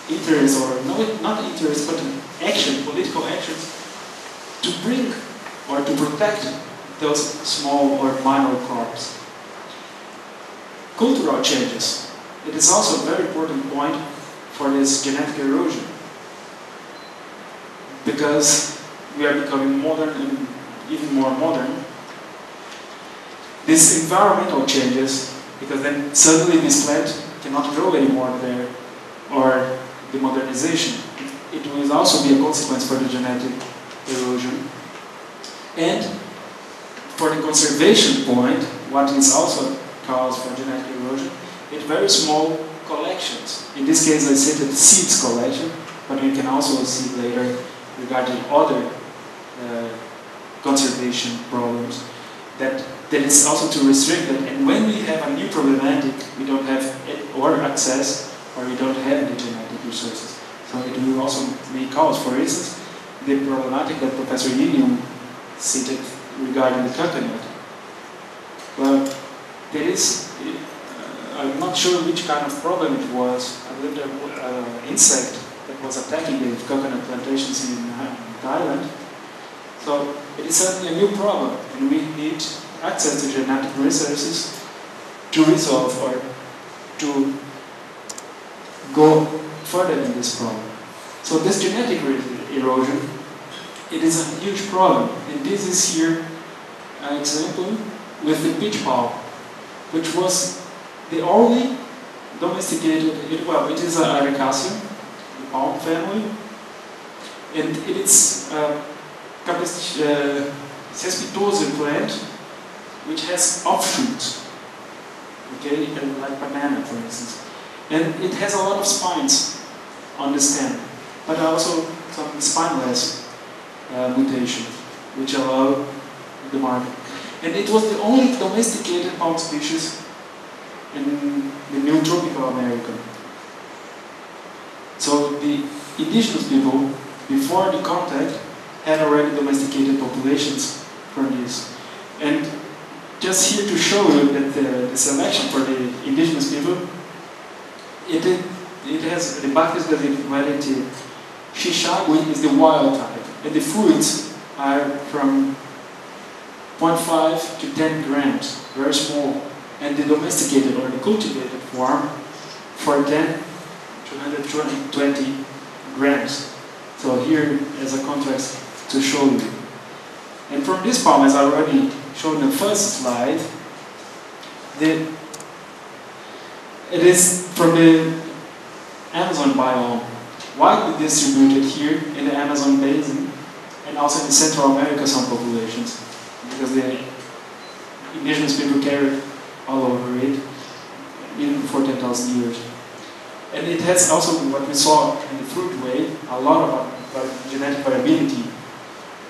interest, or not interest, but action, political actions, to bring or to protect those small or minor crops. Cultural changes. It is also a very important point for this genetic erosion, because we are becoming modern and even more modern. These environmental changes, because then suddenly this plant cannot grow anymore there, or the modernization. It will also be a consequence for the genetic erosion. And for the conservation point, what is also cause for genetic erosion, it's very small collections. In this case, I said the seeds collection, but we can also see later regarding other conservation problems that is also to restrict it. And when we have a new problematic, we don't have or access, or we don't have the genetic resources. So it will also may cause, for instance, the problematic that Professor Yinium cited regarding the coconut. Well, there is, I'm not sure which kind of problem it was. I believe there was an insect that was attacking the coconut plantations in Thailand. So it is certainly a new problem, and we need access to genetic resources to resolve or to go further in this problem. So this genetic erosion, it is a huge problem, and this is here an example with the peach palm, which was the only domesticated, well, it is an Ericaceae, the palm family, and it is cespitose plant, which has offshoots, okay, like banana, for instance. And it has a lot of spines on the stem, but also some spineless mutation, which allow the market. And it was the only domesticated palm species in the new tropical America. So the indigenous people, before the contact, had already domesticated populations for this. And just here to show you that the selection for the indigenous people, it has the Bacchus variety. Shishagui is the wild type, and the fruits are from 0.5 to 10 grams, very small. And the domesticated or the cultivated form for 10 to 120 grams. So here as a contrast to show you. And from this palm, as I already showed in the first slide, it is from the Amazon biome, widely distributed here in the Amazon basin, and also in Central America some populations, because the indigenous people carried all over it, even before 10,000 years. And it has also, what we saw in the fruit way, a lot of genetic variability,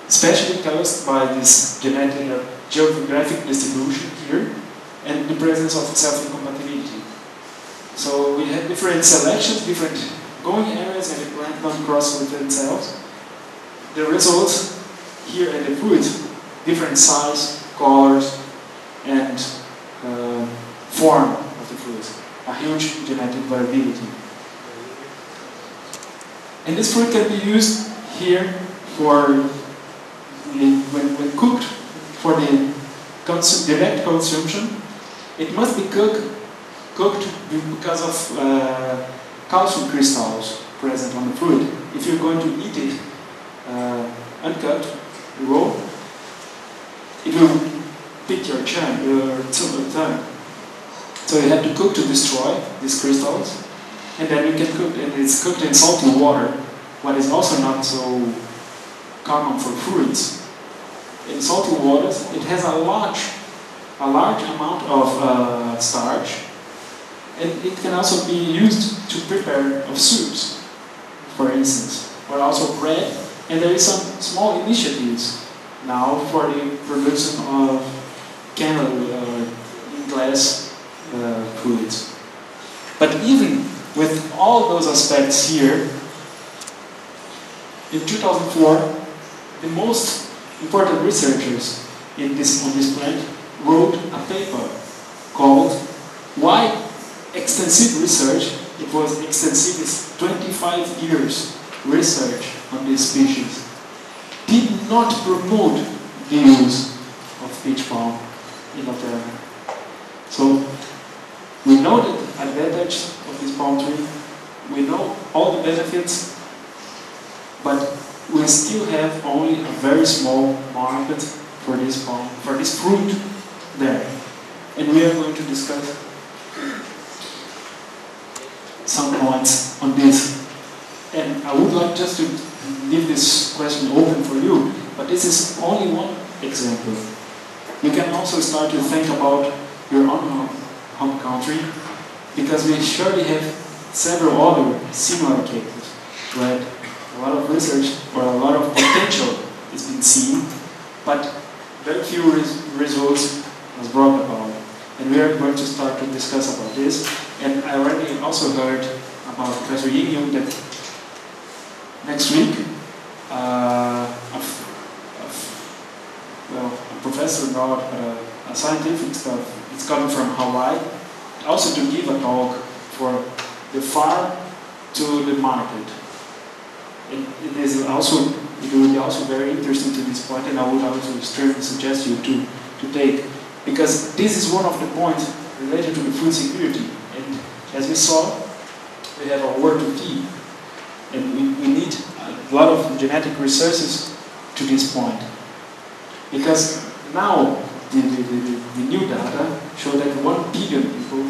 especially caused by this geographic distribution here, and the presence of self-incompatibility. So we have different selections, different growing areas, and the plant don't cross with themselves. The results here in the fruit, different size, colors, and form of the fruit. A huge genetic variability. And this fruit can be used here for when cooked for the direct consumption. It must be cooked because of calcium crystals present on the fruit. If you're going to eat it uncut, raw, it will pick your tongue. So you have to cook to destroy these crystals, and then you can cook, and it's cooked in salty water, what is also not so common for fruits. In salty waters, it has a large amount of starch, and it can also be used to prepare of soups, for instance, or also bread. And there is some small initiatives now for the production of glass fluids. But even with all those aspects here, in 2004, the most important researchers on this plant wrote a paper called "Why Extensive Research." It was extensive, it's 25 years research on this species did not promote the use of peach palm in Latin. So we know the advantage of this palm tree, we know all the benefits, but we still have only a very small market for this palm, for this fruit there. And we are going to discuss some points on this. And I would like just to leave this question open for you, but this is only one example. You can also start to think about your own home country, because we surely have several other similar cases where a lot of research or a lot of potential is being seen, but very few results was brought about. And we are going to start to discuss about this. And I already also heard about Professor Ying that next week, a professor, not a scientific stuff, it's coming from Hawaii, also to give a talk for the farm to the market. It will be also very interesting to this point, and I would also strongly suggest you to take, because this is one of the points related to the food security. And as we saw, we have a war to feed, and we need a lot of genetic resources to this point. Because now the new data show that 1 billion people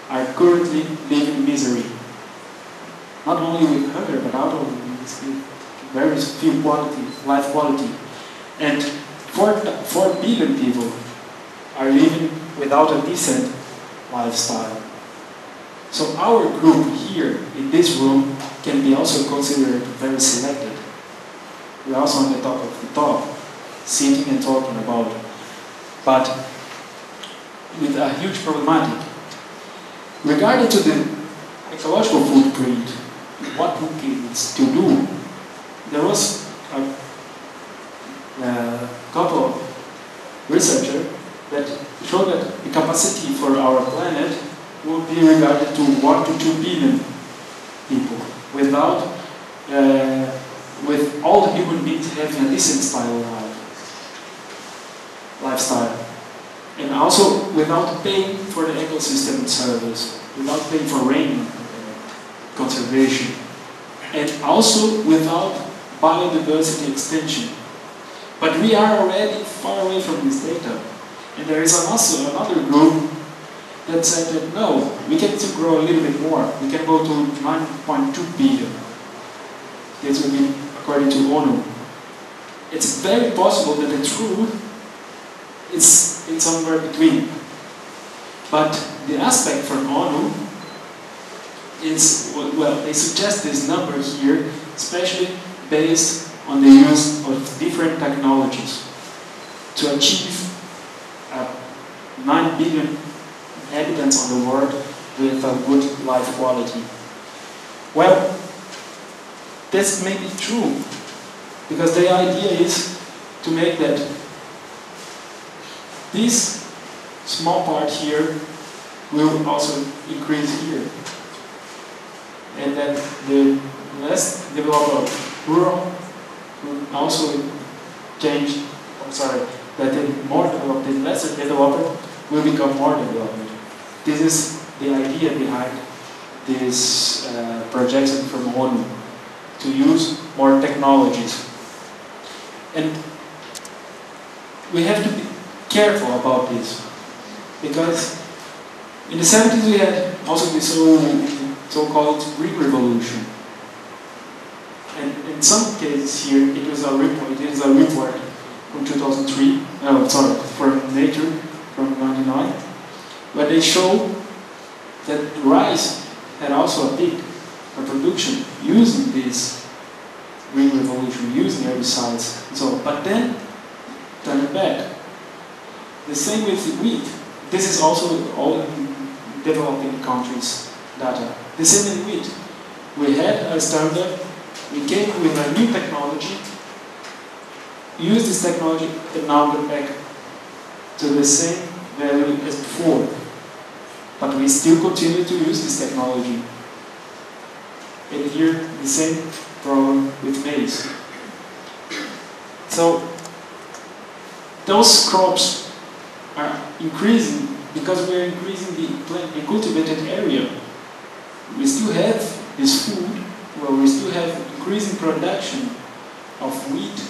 are currently living in misery. Not only with hunger, but out of very few life quality. And 4 billion people are living without a decent lifestyle. So our group here in this room can be also considered very selected. We're also on the top of the top, sitting and talking about it. But with a huge problematic. Regarding to the ecological footprint, what we can still do, there was a couple of researchers that showed that the capacity for our planet would be regarded to 1 to 2 billion people, without, with all the human beings having a decent lifestyle. And also without paying for the ecosystem service, without paying for rain conservation, and also without biodiversity extension. But we are already far away from this data. And there is also another group that said that no, we can still grow a little bit more. We can go to 9.2 billion. This will be according to ONU. It's very possible that the truth is in somewhere between. But the aspect from ONU is, well, they suggest this number here, especially based on the use of different technologies to achieve 9 billion inhabitants on the world with a good life quality. Well, this may be true, because the idea is to make that this small part here will also increase here. And then the less developed rural will also change, that the more developed, the lesser developed will become more developed. This is the idea behind this projection from ONU, to use more technologies. And we have to be careful about this, because in the 70s we had also this so-called Green Revolution. And in some cases here, it is a report from 2003, from Nature, from 99, where they show that rice had also a peak of production using this Green Revolution, using herbicides. But then, turn it back. The same with wheat. This is also all in developing countries' data. The same with wheat. We had a standard, we came with a new technology, used this technology, and now get back to the same value as before. But we still continue to use this technology. And here, the same problem with maize. So those crops are increasing because we are increasing the cultivated area. We still have this food, well, we still have increasing production of wheat,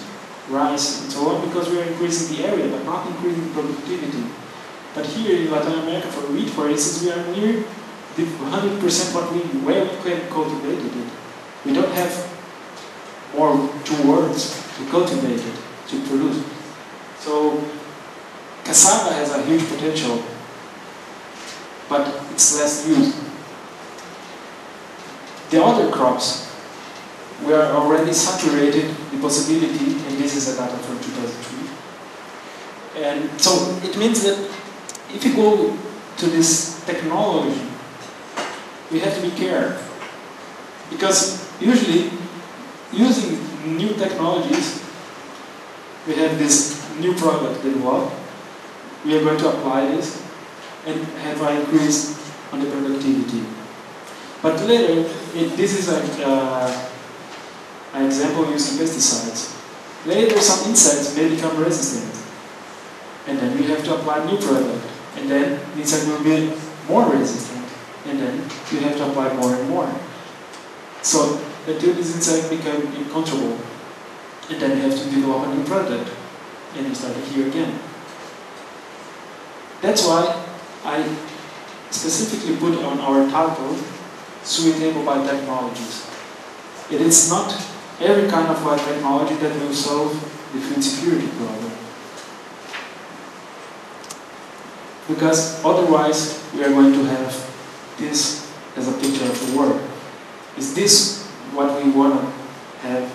rice, and so on, because we are increasing the area, but not increasing productivity. But here in Latin America, for wheat, for instance, we are near the 100% where we can cultivate it. We don't have more towards to cultivate it, to produce. So cassava has a huge potential, but it's less used. The other crops, we are already saturated the possibility, and this is a data from 2003. And so it means that if you go to this technology, we have to be careful. Because usually, using new technologies, we have this new product developed, we are going to apply this and have an increase on the productivity. But later, this is an example using pesticides. Later, some insects may become resistant, and then we have to apply new product, and then the insect will be more resistant, and then you have to apply more and more. So until this insect become uncontrollable, and then you have to develop a new product, and you start here again. That's why I specifically put on our title, suitable biotechnologies. It is not every kind of biotechnology that will solve the food security problem. Because otherwise, we are going to have this as a picture of the world. Is this what we want to have?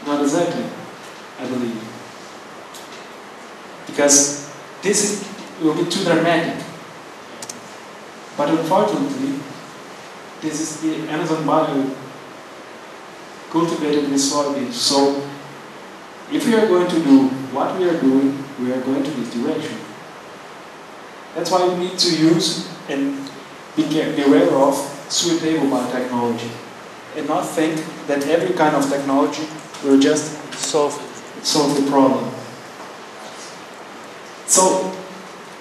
Not exactly, I believe. Because this will be too dramatic. But unfortunately, this is the Amazon bio cultivated with soybeans. So, if we are going to do what we are doing, we are going to this direction. That's why we need to use and be aware of suitable biotechnology, and not think that every kind of technology will just solve the problem. So,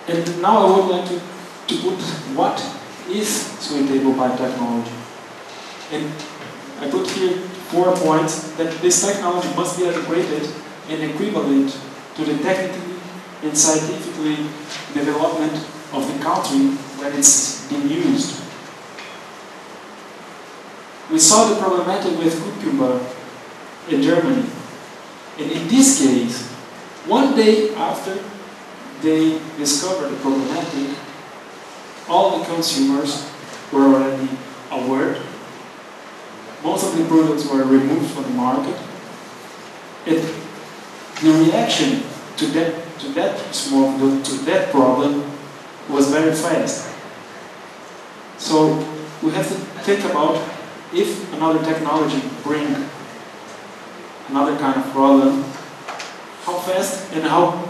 and now I would like to put what is suitable biotechnology. And I put here 4 points that this technology must be adequate and equivalent to the technically and scientifically development of the country when it's being used. We saw the problematic with cucumber in Germany. And in this case, one day after they discovered the problematic, all the consumers were already aware. Most of the products were removed from the market. And the reaction to that problem was very fast. So we have to think about if another technology brings another kind of problem, how fast and how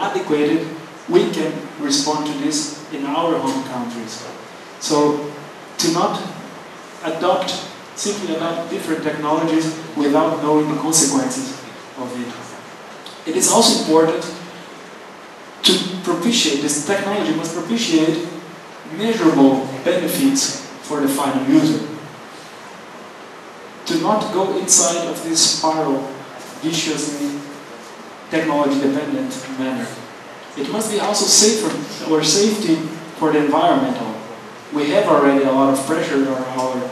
adequate we can respond to this in our home countries. So to not simply adopt different technologies without knowing the consequences of it. It is also important to propitiate, this technology must propitiate measurable benefits for the final user. To not go inside of this spiral, viciously technology-dependent manner. It must be also safer or safety for the environmental. We have already a lot of pressure on our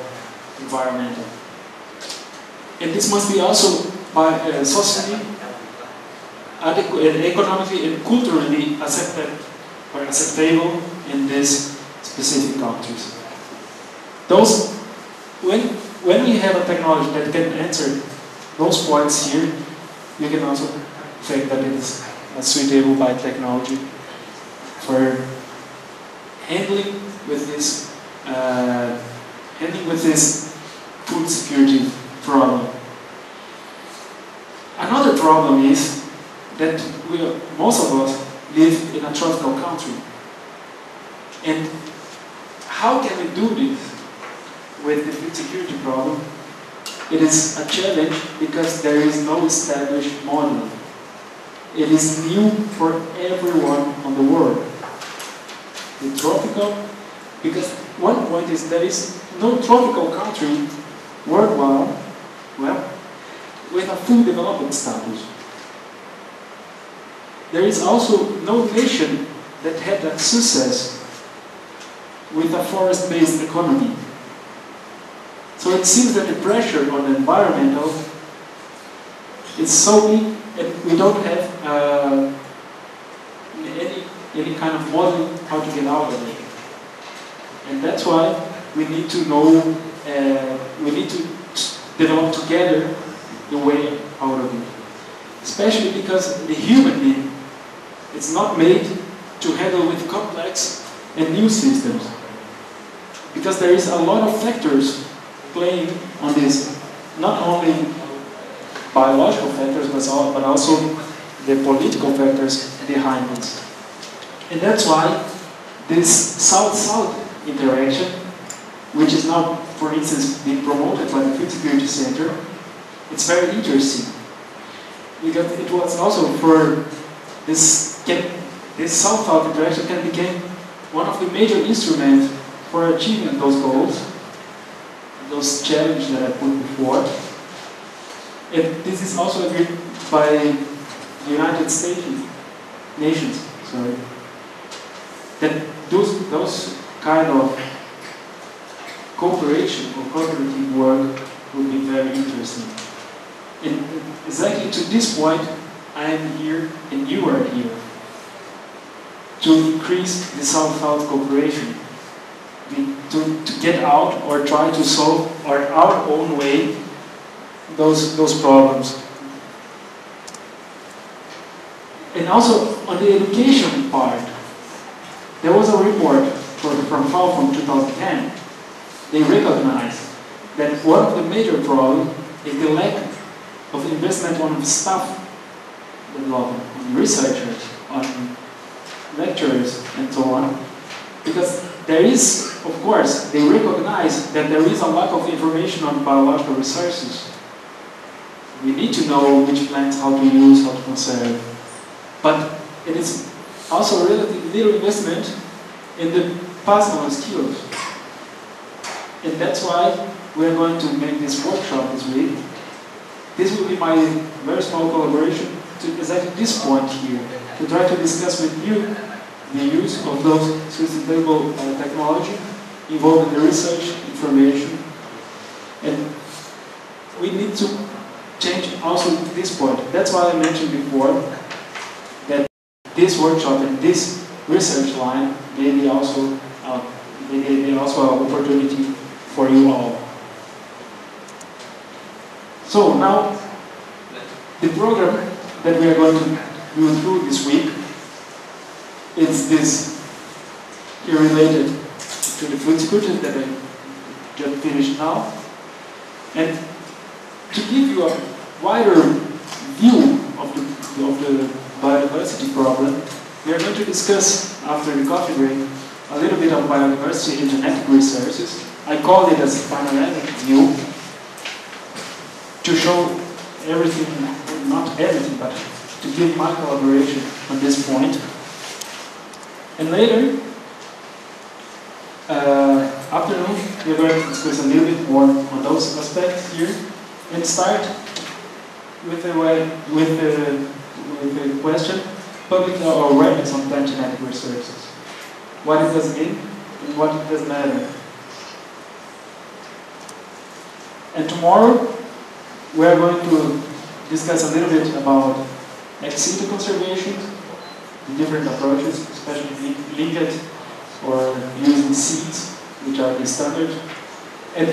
environmental. And this must be also socially adequate and economically and culturally acceptable in these specific countries. When we have a technology that can answer those points here, you can also think that it is a suitable biotechnology for handling with this food security problem. Another problem is that most of us live in a tropical country. And how can we do this with the food security problem it is a challenge because there is no established model. It is new for everyone on the world. The tropical, because one point is there is no tropical country worldwide, well, with a full development status. There is also no nation that had a success with a forest-based economy. So it seems that the pressure on the environmental is so big, and we don't have any kind of model how to get out of it. And that's why we need to know, we need to develop together the way out of it. Especially because the human being is not made to handle with complex and new systems. Because there is a lot of factors playing on this, not only biological factors, but also the political factors behind it. And that's why this South-South interaction, which is now, for instance, being promoted by the Food Security Center, it's very interesting. Because it was also for this South-South interaction can become one of the major instruments for achieving those goals, those challenges that I put before. And this is also agreed by the United Nations, sorry, that those kind of cooperation or cooperative work would be very interesting. And exactly to this point, I am here and you are here to increase the South-South cooperation, to get out or try to solve our own way those problems. And also on the education part, there was a report from FAO from 2010. They recognized that one of the major problems is the lack of investment on staff development, on researchers, on lecturers, and so on. Because there is, of course, they recognize that there is a lack of information on biological resources. We need to know which plants, how to use, how to conserve. But it is also relatively little investment in the personal skills. And that's why we're going to make this workshop this week. This will be my very small collaboration to exactly this point here, to try to discuss with you the use of those sustainable technology involved in the research, information, and we need to change also this point. That's why I mentioned before that this workshop and this research line may be also an opportunity for you all. So now, the program that we are going to go through this week is this here related to the food security that I just finished now. And to give you a wider view of the biodiversity problem, we are going to discuss, after the coffee break, a little bit of biodiversity and genetic resources. I call it as a panoramic view to show everything, not everything, but to give my collaboration on this point. And later, afternoon, we're going to discuss a little bit more on those aspects here, and start with the question: public awareness on plant genetic resources. What it does mean and what it does matter. And tomorrow, we are going to discuss a little bit about ex situ conservation, the different approaches, especially linked or using seeds, which are the standard, and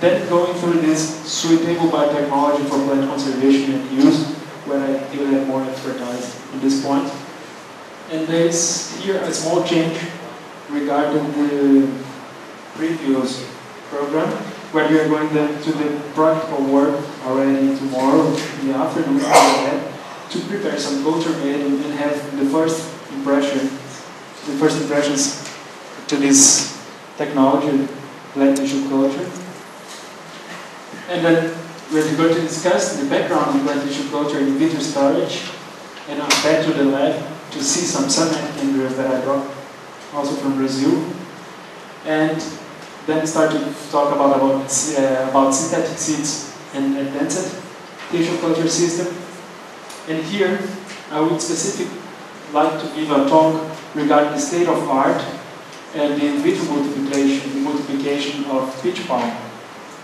then going through this suitable biotechnology for plant conservation and use, where I do have more expertise on this point. And there is here a small change regarding the previous program, where we are going to the practical work already tomorrow in the afternoon to prepare some culture aid and have the first impressions to this technology, plant tissue culture. And then we're going to discuss the background of plantation culture in vitro storage. And I'm back to the lab to see some sunlight embryos that I brought also from Brazil. And then start to talk about synthetic seeds and advanced tissue culture system. And here I would specifically like to give a talk regarding the state of art and the in vitro multiplication of pitch palm.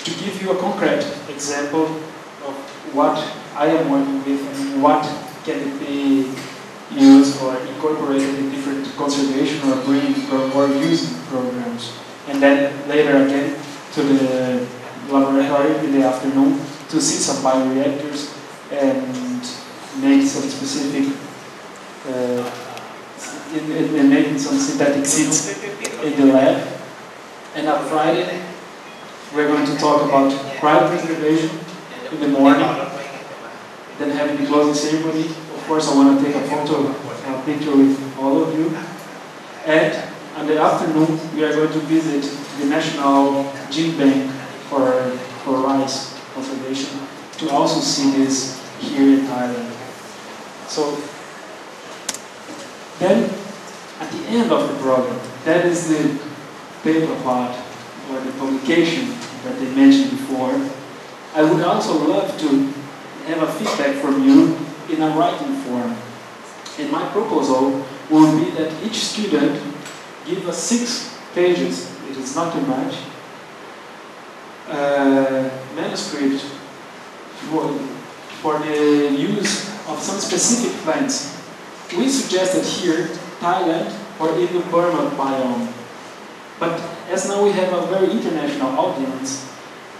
To give you a concrete example of what I am working with and what can it be used or incorporated in different conservation or breeding or using programs. And then later again to the laboratory in the afternoon to see some bioreactors and make some specific and making some synthetic seeds in the lab. And on Friday we're going to talk about cryopreservation in the morning, then having the closing ceremony. Of course I want to take a picture with all of you. And in the afternoon, we are going to visit the National Gene Bank for rice conservation to also see this here in Thailand. So then, at the end of the program, that is the paper part or the publication that they mentioned before. I would also love to have a feedback from you in a writing form. And my proposal would be that each student give us 6 pages, it is not too much, manuscript for the use of some specific plants. We suggested here Thailand or even Burma biome. But as now we have a very international audience,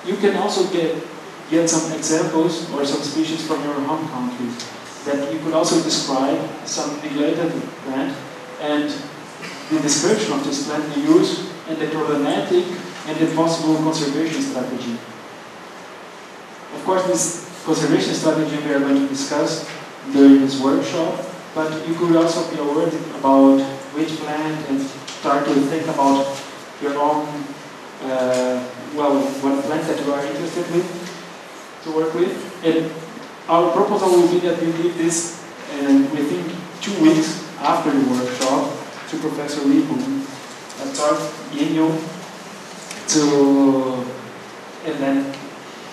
you can also get some examples or some species from your home countries that you could also describe some related plant and the description of this plant, the use, and the problematic and the possible conservation strategy. Of course, this conservation strategy we are going to discuss during this workshop, but you could also be aware about which plant and start to think about your own, what plant that you are interested with to work with. And our proposal will be that we leave this within 2 weeks after the workshop to Professor Lee Boon, start Inyo and then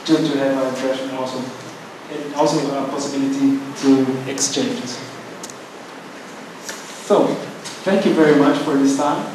to have an impression also, and also a possibility to exchanges. So, thank you very much for this time.